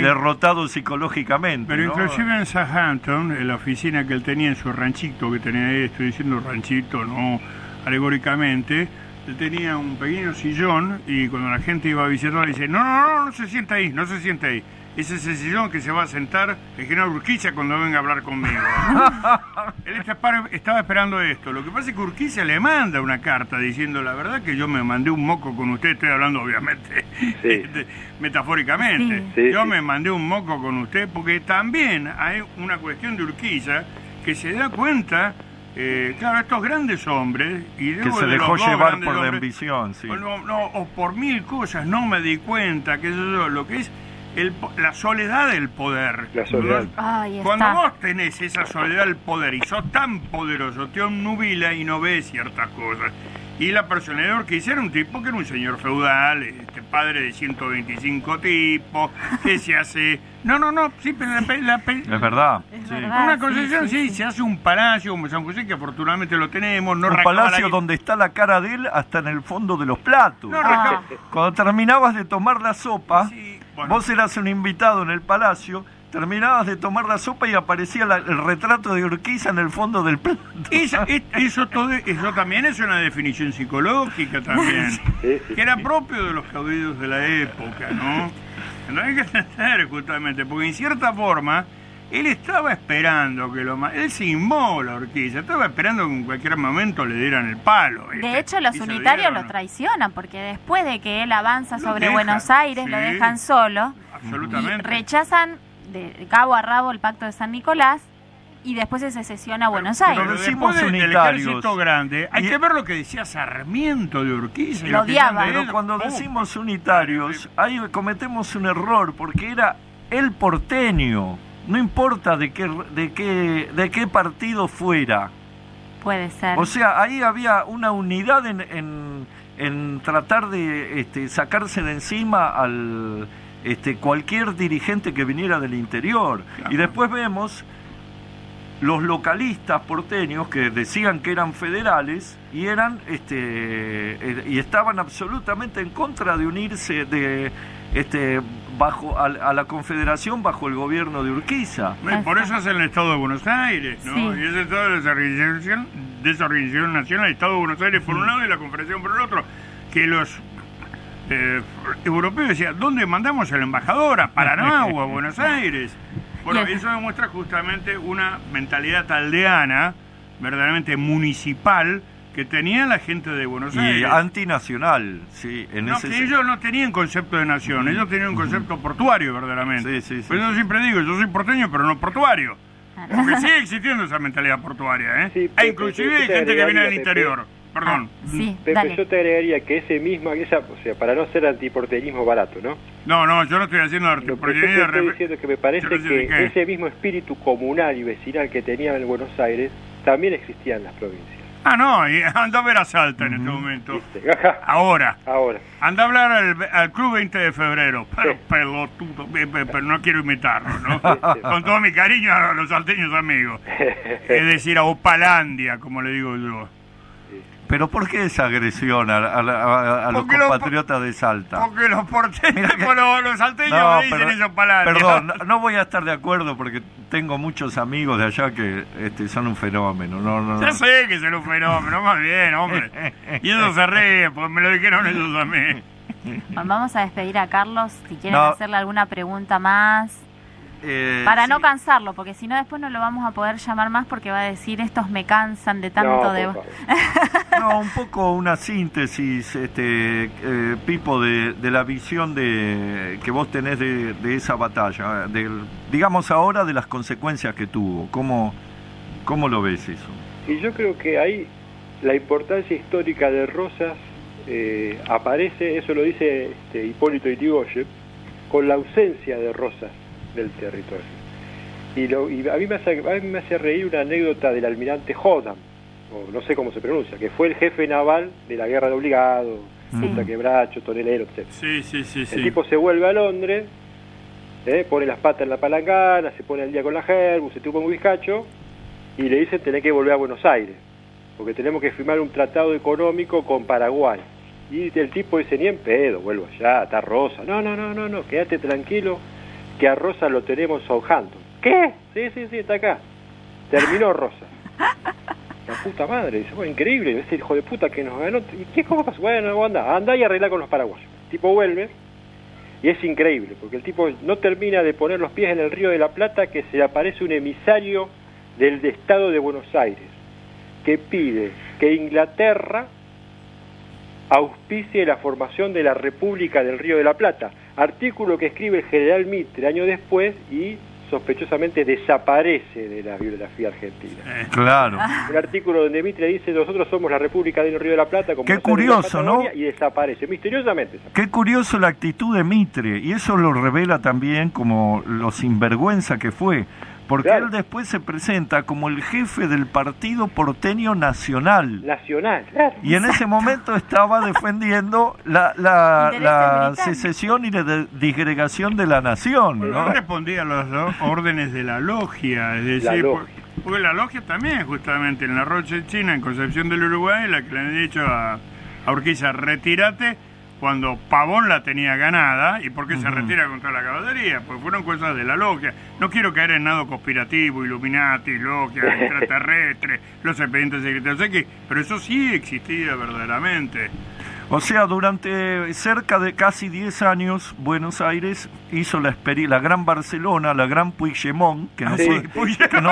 derrotado psicológicamente. Pero ¿no? inclusive en Southampton, en la oficina que él tenía en su ranchito, que tenía ahí, estoy diciendo ranchito, no alegóricamente, él tenía un pequeño sillón, y cuando la gente iba a visitarlo, dice, no se sienta ahí, no se sienta ahí. Ese es el sillón que se va a sentar el general Urquiza cuando venga a hablar conmigo. Él estaba esperando esto. Lo que pasa es que Urquiza le manda una carta diciendo, la verdad que yo me mandé un moco con usted, estoy hablando obviamente metafóricamente. Yo me mandé un moco con usted, porque también hay una cuestión de Urquiza que se da cuenta, claro, estos grandes hombres, y que se dejó llevar por la ambición, sí. O por mil cosas, no me di cuenta, que eso lo que es la soledad del poder. La soledad. Cuando vos tenés esa soledad del poder y sos tan poderoso, te obnubila y no ves ciertas cosas. Y la personalidad de Urquiza era un tipo que era un señor feudal, padre de 125 tipos, que se hace... sí, pero es verdad. Es sí. verdad. Una concesión, sí, se hace un palacio como San José, que afortunadamente lo tenemos. Un palacio donde está la cara de él hasta en el fondo de los platos. Cuando terminabas de tomar la sopa, vos eras un invitado en el palacio, terminabas de tomar la sopa y aparecía el retrato de Urquiza en el fondo del plato. Eso también es una definición psicológica también, que era propio de los caudillos de la época, ¿no? No hay que entender justamente, porque en cierta forma él estaba esperando él se inmola, Urquiza, estaba esperando que en cualquier momento le dieran el palo. De hecho, los unitarios lo traicionan, porque después de que él avanza sobre Buenos Aires, lo dejan solo. Absolutamente. Y rechazan de cabo a rabo el pacto de San Nicolás, y después se secesiona a Buenos Aires. Pero decimos del ejército grande, hay que ver lo que decía Sarmiento de Urquiza. Lo odiaba. Pero cuando decimos unitarios, ahí cometemos un error, porque era el porteño, no importa de qué partido fuera. Puede ser. O sea, ahí había una unidad en tratar de sacarse de encima al cualquier dirigente que viniera del interior. Claro. Y después vemos los localistas porteños que decían que eran federales y eran y estaban absolutamente en contra de unirse bajo a la Confederación bajo el gobierno de Urquiza. Por eso es el Estado de Buenos Aires, ¿no? Sí. Y ese Estado de desorganización nacional, el Estado de Buenos Aires por un lado y la Confederación por el otro, que los europeos decían, ¿dónde mandamos al embajador? ¿A Paraná o a Buenos Aires? Bueno, eso demuestra justamente una mentalidad aldeana, verdaderamente municipal, que tenía la gente de Buenos Aires. Y antinacional, sí. Ellos no tenían concepto de nación, ellos tenían un concepto portuario, verdaderamente. Sí. Por eso siempre digo, yo soy porteño, pero no portuario. Porque sigue existiendo esa mentalidad portuaria, ¿eh? Sí, Pepe, inclusive hay gente que viene del interior. Perdón. Sí, Pepe, dale. Yo te agregaría que o sea, para no hacer antiporterismo barato, ¿no? No, yo no estoy haciendo antiporterismo. Yo estoy diciendo que me parece que ese mismo espíritu comunal y vecinal que tenían en Buenos Aires también existía en las provincias. Ah, no, y anda a ver a Salta en este momento. Ahora. Anda a hablar al Club 20 de Febrero. Pero pelotudo, pero no quiero imitarlo, ¿no? Con todo mi cariño a los salteños amigos. Es decir, a Opalandia, como le digo yo. ¿Pero por qué esa agresión a los compatriotas de Salta? Porque los porteños, los salteños dicen eso Opalandia. Perdón, no voy a estar de acuerdo porque tengo muchos amigos de allá que son un fenómeno. No. Ya sé que son un fenómeno, más bien, hombre. Y eso se ríe, porque me lo dijeron ellos a mí. Vamos a despedir a Carlos, si quieren hacerle alguna pregunta más. Para no cansarlo, porque si no después no lo vamos a poder llamar más porque va a decir estos me cansan de tanto No, un poco una síntesis, Pipo, de la visión que vos tenés de esa batalla, digamos ahora de las consecuencias que tuvo. ¿Cómo lo ves eso? Y yo creo que ahí la importancia histórica de Rosas aparece, eso lo dice Hipólito Yrigoyen, con la ausencia de Rosas del territorio. Y a mí me hace reír una anécdota del almirante Hodam, o no sé cómo se pronuncia, que fue el jefe naval de la guerra de Obligado, Punta Quebracho, Tonelero, etc. Sí. El tipo se vuelve a Londres, pone las patas en la palangana, se pone al día con la Herbus, se tuvo un bizcacho, y le dicen tenés que volver a Buenos Aires, porque tenemos que firmar un tratado económico con Paraguay. Y el tipo dice, ni en pedo, vuelvo allá, está Rosa. No, quédate tranquilo, que a Rosa lo tenemos en Southampton. ¿Qué? Sí, está acá. Terminó Rosa. La puta madre, dice, bueno, increíble, ese hijo de puta que nos ganó. ¿Cómo pasó? Bueno, anda y arregla con los paraguayos. El tipo vuelve, y es increíble, porque el tipo no termina de poner los pies en el Río de la Plata, que se le aparece un emisario del Estado de Buenos Aires, que pide que Inglaterra auspicie la formación de la República del Río de la Plata, artículo que escribe el general Mitre años después y sospechosamente desaparece de la bibliografía argentina. Claro. Un artículo donde Mitre dice nosotros somos la República del Río de la Plata, como qué curioso, ¿no? Y desaparece, misteriosamente. Qué curioso la actitud de Mitre, y eso lo revela también como lo sinvergüenza que fue. Porque él después se presenta como el jefe del Partido Porteño Nacional. Claro. Y en ese momento estaba defendiendo la secesión y la disgregación de la nación, ¿no? No respondía a las órdenes de la logia, es decir, porque la logia también, justamente, en la Rocha China, en Concepción del Uruguay, la que le han dicho a Urquiza, retírate, cuando Pavón la tenía ganada. ¿Y por qué se retira contra la caballería? Pues fueron cosas de la logia. No quiero caer en nada conspirativo, Illuminati, logia, extraterrestre, los expedientes secretos, pero eso sí existía verdaderamente. O sea, durante cerca de casi 10 años, Buenos Aires hizo la Gran Barcelona, la Gran Puigdemont, que no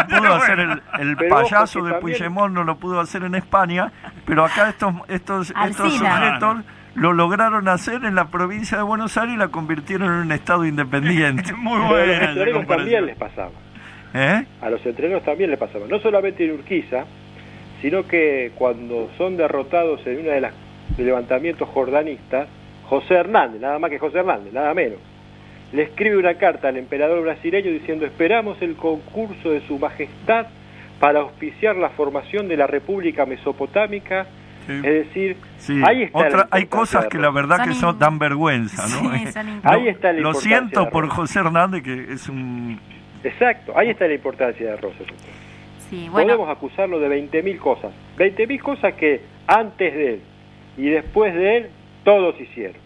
pudo hacer el payaso de Puigdemont, no lo pudo hacer en España, pero acá estos sujetos lo lograron hacer en la provincia de Buenos Aires y la convirtieron en un estado independiente. Muy bueno. A los entrenos también les pasaba. A los entrenos también les pasaba. No solamente en Urquiza, sino que cuando son derrotados en una de las levantamientos jordanistas, José Hernández, nada más que José Hernández, nada menos, le escribe una carta al emperador brasileño diciendo: esperamos el concurso de su majestad para auspiciar la formación de la República Mesopotámica. Sí. Es decir, ahí está hay cosas que la verdad que dan vergüenza, ¿no? Ahí está la lo siento por José Hernández, que es un... Exacto, ahí está la importancia de Rosas. Sí, bueno. Podemos acusarlo de 20.000 cosas. 20.000 cosas que antes de él y después de él todos hicieron.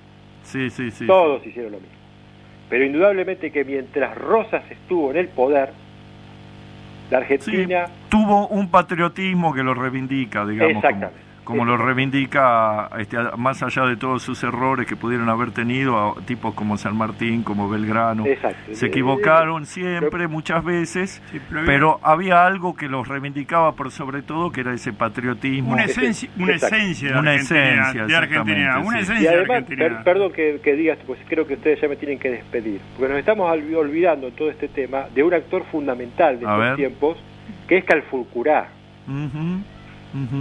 Sí. Todos hicieron lo mismo. Pero indudablemente que mientras Rosas estuvo en el poder, la Argentina... tuvo un patriotismo que lo reivindica, digamos. Exactamente. Como lo reivindica, más allá de todos sus errores que pudieron haber tenido, a tipos como San Martín, como Belgrano. Exacto. Se equivocaron siempre, muchas veces, pero había algo que los reivindicaba por sobre todo, que era ese patriotismo. Una esencia de Argentina. Y además, perdón que digas, pues creo que ustedes ya me tienen que despedir, porque nos estamos olvidando en todo este tema de un actor fundamental de estos tiempos, que es Calfulcurá.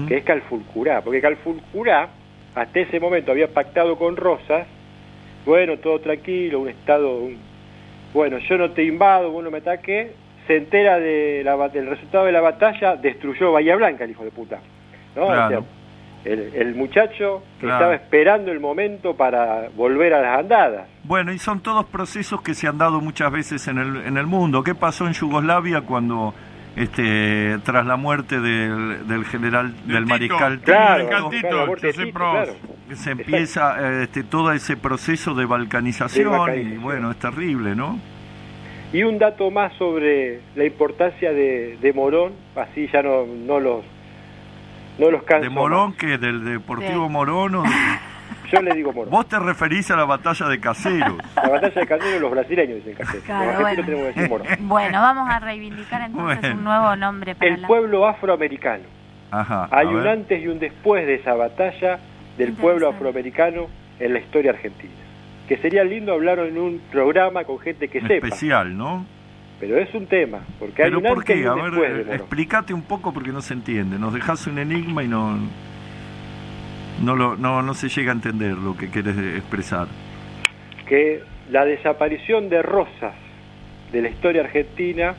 Que es Calfulcurá, porque Calfulcurá hasta ese momento había pactado con Rosas, bueno, todo tranquilo, un estado, bueno, yo no te invado, vos no me ataques, se entera del resultado de la batalla, destruyó Bahía Blanca, el hijo de puta. ¿no? Claro. O sea, el muchacho que Claro. estaba esperando el momento para volver a las andadas. Bueno, y son todos procesos que se han dado muchas veces en el mundo. ¿Qué pasó en Yugoslavia cuando, tras la muerte del general, del Tito. mariscal Claro, Tito, claro, la muerte de Josep Tito, Broz. claro. se empieza todo ese proceso de balcanización, De balcanización. y bueno, es terrible, ¿no? Y un dato más sobre la importancia de Morón, así ya no los canso De Morón, más. que del Deportivo Sí. Morón, Yo le digo Morón. vos te referís a la batalla de Caseros. La batalla de Caseros, los brasileños dicen Caseros. Claro, Los argentinos bueno. tenemos que decir Morón. Bueno, vamos a reivindicar entonces Bueno. un nuevo nombre para El pueblo afroamericano. Ajá. Hay a un ver. antes y un después de esa batalla del pueblo Interesante. afroamericano en la historia argentina. Que sería lindo hablar en un programa con gente que sepa. Especial, ¿no? Pero es un tema, porque hay ¿Pero un por antes y qué? A un después de ver, Morón. explícate un poco porque no se entiende. Nos dejás un enigma y no se llega a entender lo que querés expresar. Que la desaparición de Rosas de la historia argentina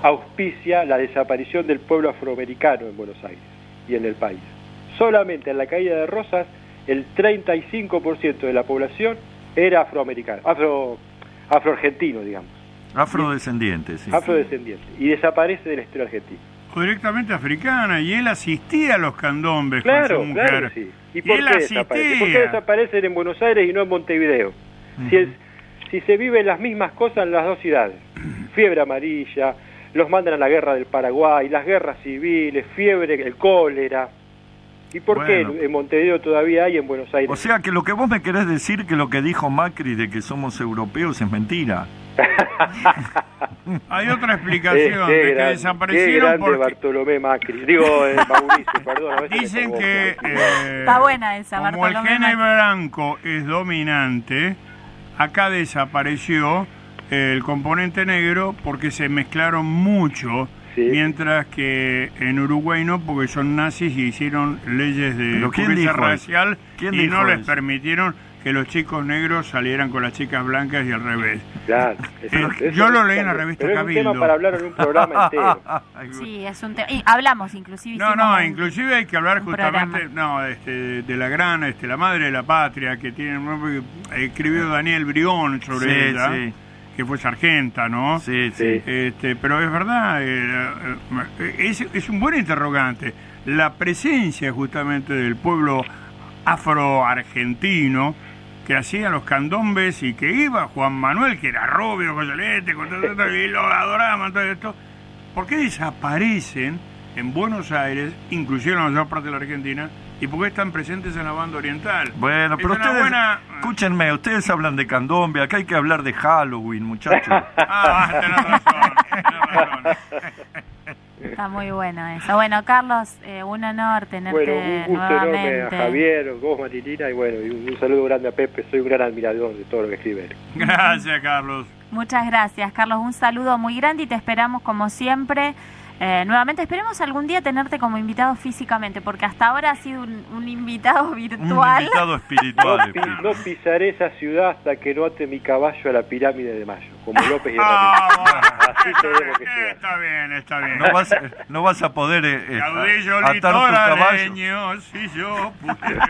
auspicia la desaparición del pueblo afroamericano en Buenos Aires y en el país. Solamente en la caída de Rosas el 35% de la población era afroamericano, afroargentino, digamos, Afrodescendientes, sí. afrodescendiente, y desaparece de la historia argentina. O directamente africana, y él asistía a los candombes Claro, con su mujer. claro que sí. ¿Y por él qué desaparece? ¿Por qué desaparecen en Buenos Aires y no en Montevideo? Si se viven las mismas cosas en las dos ciudades. Fiebre amarilla, los mandan a la guerra del Paraguay, las guerras civiles, fiebre, el cólera. ¿Y por Bueno. qué en Montevideo todavía hay, en Buenos Aires? O sea que lo que vos me querés decir que lo que dijo Macri de que somos europeos es mentira. Hay otra explicación de que qué desaparecieron grande porque Bartolomé Macri. Digo, Mauricio, perdón. a veces me dicen pongo que mal. Está buena esa, como el Bartolomé gene Macri. blanco es dominante, acá desapareció el componente negro porque se mezclaron mucho, Sí. mientras que en Uruguay no, porque son nazis y hicieron leyes de ¿Pero quién pureza dijo racial ¿Quién y dijo no les eso? permitieron que los chicos negros salieran con las chicas blancas y al revés. Claro, Yo lo leí en la revista pero es un tema Cabildo. para hablar en un programa entero. Sí, es un tema. Y hablamos, inclusive. No, hicimos no, un- inclusive hay que hablar un justamente de la gran, la madre de la patria, que tiene un nombre que escribió Daniel Brión sobre Sí, ella, sí. que fue sargenta, ¿no? Sí, sí. Pero es verdad, es un buen interrogante. La presencia justamente del pueblo afroargentino que hacía los candombes y que iba Juan Manuel, que era rubio, con celeste, con todo, y lo adoraban, todo esto. ¿Por qué desaparecen en Buenos Aires, inclusive en la mayor parte de la Argentina, y por qué están presentes en la banda oriental? Bueno, pero Es una ustedes, buena- escúchenme, ustedes hablan de candombe, acá hay que hablar de Halloween, muchachos. Tenés razón. Está muy bueno eso. Bueno, Carlos, un honor tenerte Bueno, un gusto nuevamente. enorme a Javier, vos, Matilina, y bueno, y un saludo grande a Pepe. Soy un gran admirador de todo lo que escribe él. Gracias, Carlos. Muchas gracias, Carlos. Un saludo muy grande y te esperamos como siempre. Nuevamente esperemos algún día tenerte como invitado físicamente, porque hasta ahora ha sido un invitado Un virtual. invitado espiritual. No pisaré esa ciudad hasta que no ate mi caballo a la pirámide de Mayo, como López y Ramírez. Así tenemos que ser. Está bien, está bien. No vas a poder Caudillo atar tu caballo. litoraleño, si yo pudiera.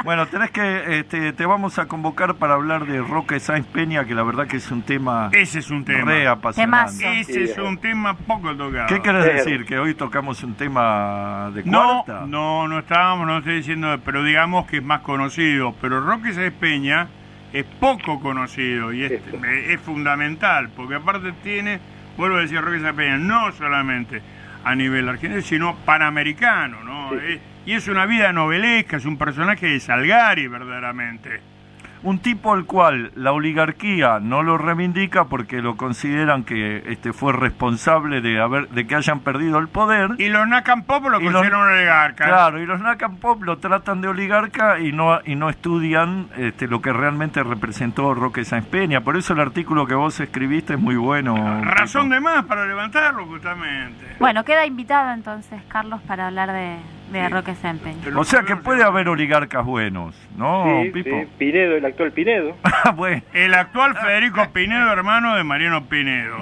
Bueno, tenés que, te vamos a convocar para hablar de Roque Sáenz Peña, que la verdad que es un tema Ese es un tema. re apasionante. Temazo. Ese es un tema poco tocado. ¿Qué querés decir? ¿Que hoy tocamos un tema de No, cuarta? no estábamos, no estoy diciendo, pero digamos que es más conocido. Pero Roque Sáenz Peña es poco conocido y es fundamental, porque aparte tiene, vuelvo a decir, Roque Sáenz Peña, no solamente a nivel argentino, sino panamericano, ¿no? Y es una vida novelesca, es un personaje de Salgari, verdaderamente. Un tipo al cual la oligarquía no lo reivindica porque lo consideran que fue responsable de que hayan perdido el poder. Y los Nacan Pop lo Y los- consideran un oligarca. Claro, y los Nacan Pop lo tratan de oligarca y no estudian lo que realmente representó Roque Sáenz Peña. Por eso el artículo que vos escribiste es muy bueno. Razón de más para levantarlo, justamente. Bueno, queda invitado entonces, Carlos, para hablar de de Roque Sempeña. O sea que puede haber oligarcas buenos, ¿no, Sí, Pipo? sí, Pinedo, el actual Pinedo. Bueno. El actual Federico Pinedo, hermano de Mariano Pinedo,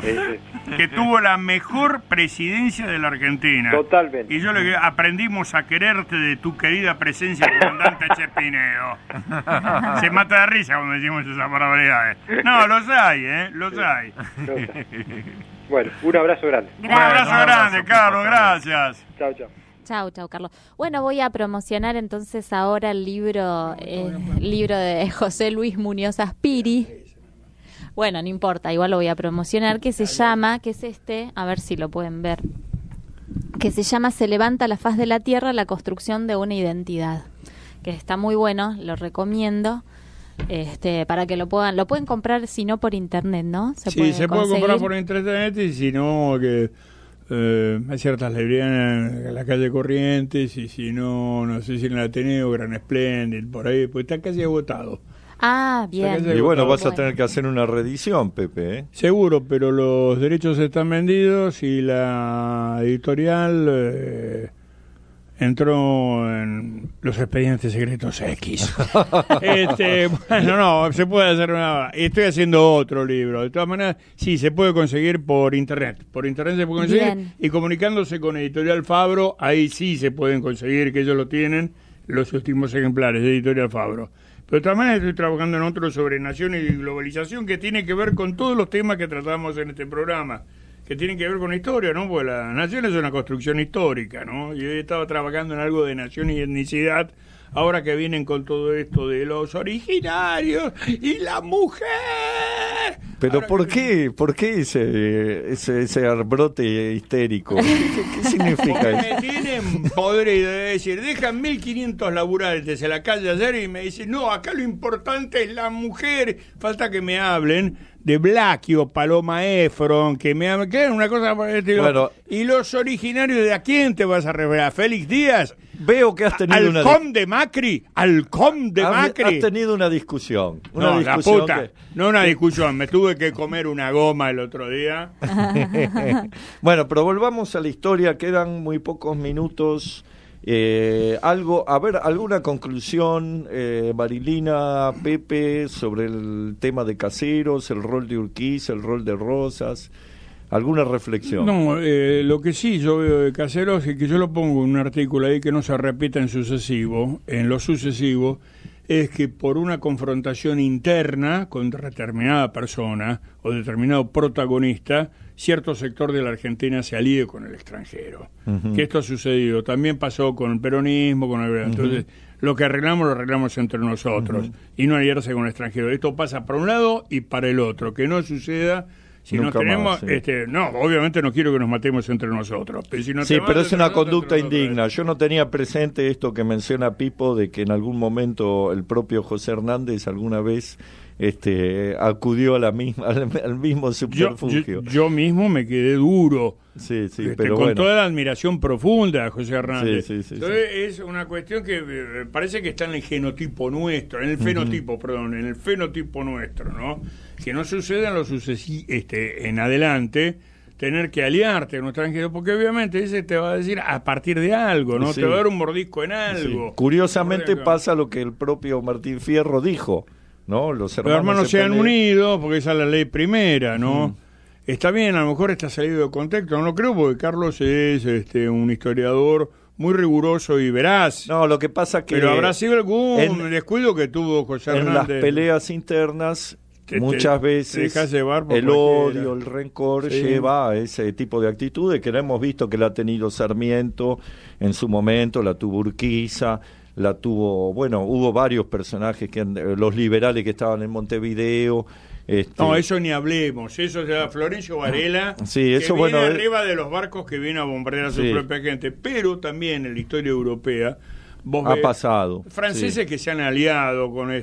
que tuvo la mejor presidencia de la Argentina. Totalmente. Y yo le aprendimos a quererte de tu querida presencia, comandante Che Pinedo. Se mata de risa cuando decimos esas barbaridades. No, los hay, los hay. Bueno, un abrazo grande. Un abrazo grande, Carlos, gracias. Chao, chao. Chau, Carlos. Bueno, voy a promocionar entonces ahora el libro de José Luis Muñoz Aspiri. Bueno, no importa, igual lo voy a promocionar, que se llama, que es a ver si lo pueden ver, que se llama Se levanta la faz de la tierra, la construcción de una identidad, que está muy bueno, lo recomiendo. Para que lo pueden comprar, si no por internet, ¿no? Se puede comprar por internet, y si no, que hay ciertas librerías en la calle Corrientes, y si no, no sé si en el Ateneo, Gran Splendid, por ahí, pues está casi agotado. Ah, bien. Y bueno, vas a tener que hacer una reedición, Pepe, ¿eh? Seguro, pero los derechos están vendidos y la editorial entró en los expedientes secretos X. Bueno, no, se puede hacer una... Estoy haciendo otro libro. De todas maneras, sí, se puede conseguir por internet. Por internet se puede conseguir. Bien. Y comunicándose con Editorial Fabro, ahí sí se pueden conseguir, que ellos lo tienen, los últimos ejemplares de Editorial Fabro. Pero de todas maneras estoy trabajando en otro sobre naciones y globalización, que tiene que ver con todos los temas que tratamos en este programa, que tienen que ver con la historia, ¿no? Porque la nación es una construcción histórica, ¿no? Yo he estado trabajando en algo de nación y etnicidad, ahora que vienen con todo esto de los originarios y la mujer. Pero ¿por qué ese brote histérico? ¿Qué significa eso? Me tienen podrido de decir, dejan 1.500 laburantes en la calle ayer y me dicen, no, acá lo importante es la mujer. Falta que me hablen de Blaquio, Paloma Efron, que me hablen, que es una cosa por el estilo. Bueno, ¿y los originarios de a quién te vas a referir? ¿A Félix Díaz? Veo que has tenido ¿Al conde Macri? ¿Al conde Macri? Has tenido una discusión. No, la puta. No una discusión. Me tuve que comer una goma el otro día. Bueno, pero volvamos a la historia. Quedan muy pocos minutos. ¿Alguna conclusión, Marilina, Pepe, sobre el tema de Caseros, el rol de Urquiza, el rol de Rosas? ¿Alguna reflexión? No, lo que sí yo veo de Caseros es que yo lo pongo en un artículo ahí que no se repita en lo sucesivo, es que por una confrontación interna con determinada persona o determinado protagonista, cierto sector de la Argentina se alíe con el extranjero. Uh-huh. Que esto ha sucedido. También pasó con el peronismo, con el... Entonces, lo que arreglamos, lo arreglamos entre nosotros. Y no aliarse con el extranjero. Esto pasa para un lado y para el otro. Que no suceda... Si no tenemos, más, sí. No, obviamente no quiero que nos matemos entre nosotros. Pero si no sí, pero es una conducta indigna. Yo no tenía presente esto que menciona Pipo, de que en algún momento el propio José Hernández alguna vez acudió a al mismo subterfugio. Yo mismo me quedé duro. Sí, pero con bueno. toda la admiración profunda a José Hernández. Sí. Entonces es una cuestión que parece que está en el genotipo nuestro, en el fenotipo, en el fenotipo nuestro, ¿no? Que no suceda en adelante tener que aliarte con un extranjero, porque obviamente ese te va a decir a partir de algo, ¿no? Sí. Te va a dar un mordisco en algo. Sí. Curiosamente pasa lo que el propio Martín Fierro dijo, ¿no? Los hermanos se han unido, porque esa es la ley primera, ¿no? Está bien, a lo mejor está salido de contexto, no lo creo, porque Carlos es un historiador muy riguroso y veraz. No, lo que pasa que... Pero habrá sido algún descuido que tuvo José Hernández. En las peleas internas... Muchas veces el odio, el rencor lleva a ese tipo de actitudes que no hemos visto que la ha tenido Sarmiento en su momento, la tuvo Urquiza, la tuvo, hubo varios personajes, los liberales que estaban en Montevideo. No, eso ni hablemos, eso ya Florencio Varela, sí, eso, que viene arriba de los barcos que viene a bombardear a su propia gente, pero también en la historia europea, ha pasado. Franceses que se han aliado con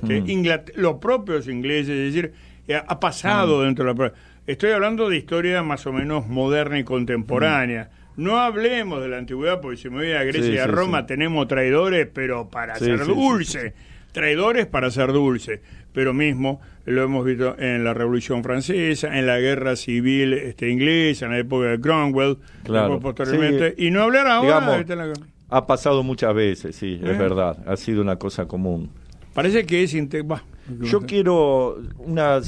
los propios ingleses, es decir, ha pasado dentro de la... Estoy hablando de historia más o menos moderna y contemporánea. No hablemos de la antigüedad, porque si me voy a Grecia y a Roma tenemos traidores, pero para ser dulce. Traidores para ser dulce. Pero mismo lo hemos visto en la Revolución Francesa, en la Guerra Civil inglesa, en la época de Cromwell, posteriormente. Y no hablar ahora... Digamos, Ha pasado muchas veces, sí, es verdad. Ha sido una cosa común. Parece que es... Yo quiero una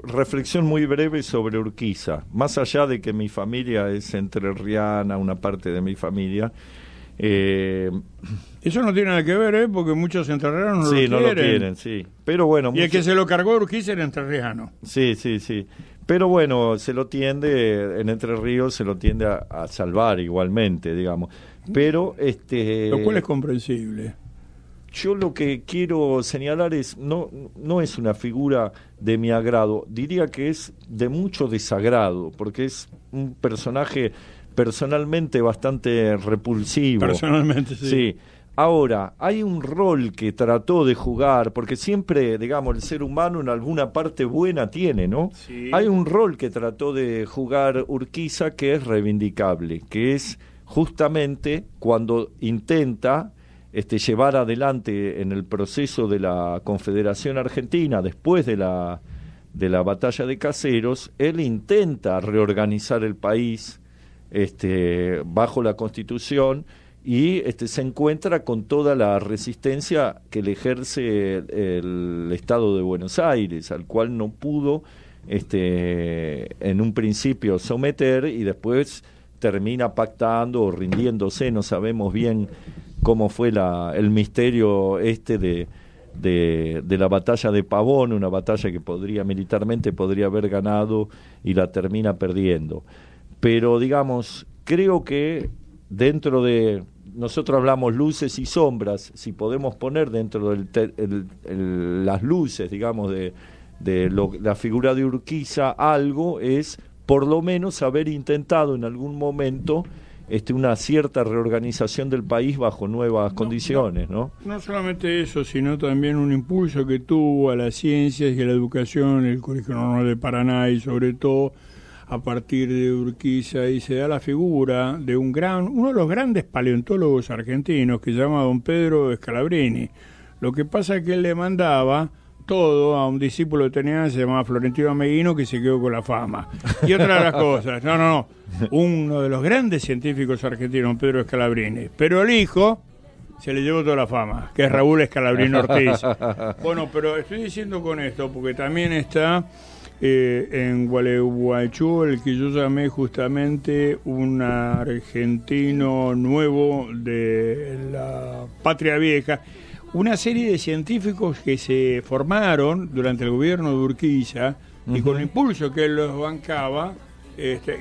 reflexión muy breve sobre Urquiza. Más allá de que mi familia es entrerriana, una parte de mi familia... Eso no tiene nada que ver, porque muchos entrerrianos no lo quieren, sí. Pero bueno, y el que se lo cargó Urquiza era entrerriano. Sí. Pero bueno, se lo tiende, en Entre Ríos se lo tiende a salvar igualmente, digamos. Pero lo cual es comprensible. Yo lo que quiero señalar es, no es una figura de mi agrado, diría que es de mucho desagrado, porque es un personaje personalmente bastante repulsivo. Personalmente, sí. Sí. Ahora, hay un rol que trató de jugar, porque siempre, digamos, el ser humano en alguna parte buena tiene, ¿no? Sí. Hay un rol que trató de jugar Urquiza que es reivindicable, que es justamente cuando intenta llevar adelante en el proceso de la Confederación Argentina, después de la batalla de Caseros, él intenta reorganizar el país bajo la Constitución y se encuentra con toda la resistencia que le ejerce el Estado de Buenos Aires, al cual no pudo en un principio someter y después termina pactando o rindiéndose, no sabemos bien cómo fue el misterio de la batalla de Pavón, una batalla que militarmente podría haber ganado y la termina perdiendo. Pero digamos, creo que dentro de, nosotros hablamos luces y sombras, si podemos poner dentro de las luces, digamos, de la figura de Urquiza, algo es por lo menos haber intentado en algún momento una cierta reorganización del país bajo nuevas condiciones, ¿no? No solamente eso, sino también un impulso que tuvo a las ciencias y a la educación, el Colegio Normal de Paraná, y sobre todo a partir de Urquiza, y se da la figura de uno de los grandes paleontólogos argentinos, que se llama don Pedro Scalabrini. Lo que pasa es que él le mandaba todo a un discípulo que tenía, se llamaba Florentino Ameguino, que se quedó con la fama. Y otra de las cosas, uno de los grandes científicos argentinos, don Pedro Scalabrini. Pero el hijo se le llevó toda la fama, que es Raúl Scalabrini Ortiz. Bueno, pero estoy diciendo con esto, porque también está en Gualeguaychú, el que yo llamé justamente un argentino nuevo de la Patria Vieja, una serie de científicos que se formaron durante el gobierno de Urquiza y con el impulso que él los bancaba,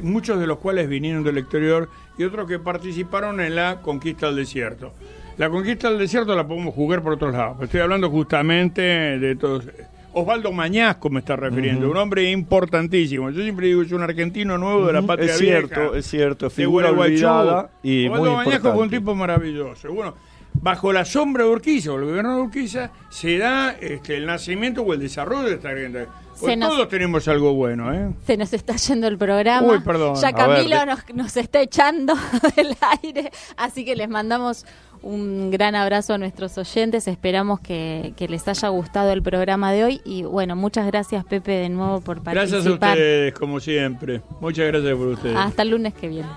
muchos de los cuales vinieron del exterior y otros que participaron en la conquista del desierto. La conquista del desierto la podemos jugar por otros lados. Estoy hablando justamente de todos. Osvaldo Mañasco me está refiriendo, un hombre importantísimo. Yo siempre digo, es un argentino nuevo de la Patria Vieja. Es cierto, figura olvidada y Osvaldo muy Mañasco importante. fue un tipo maravilloso. Bueno, bajo la sombra de Urquiza, o el gobierno de Urquiza, se da el nacimiento o el desarrollo de esta gente. Pues todos tenemos algo bueno, ¿eh? Se nos está yendo el programa. Uy, perdón. Ya Camilo nos está echando del aire, así que les mandamos un gran abrazo a nuestros oyentes. Esperamos que les haya gustado el programa de hoy. Y bueno, muchas gracias, Pepe, de nuevo por participar. Gracias a ustedes, como siempre. Muchas gracias por ustedes. Hasta el lunes que viene.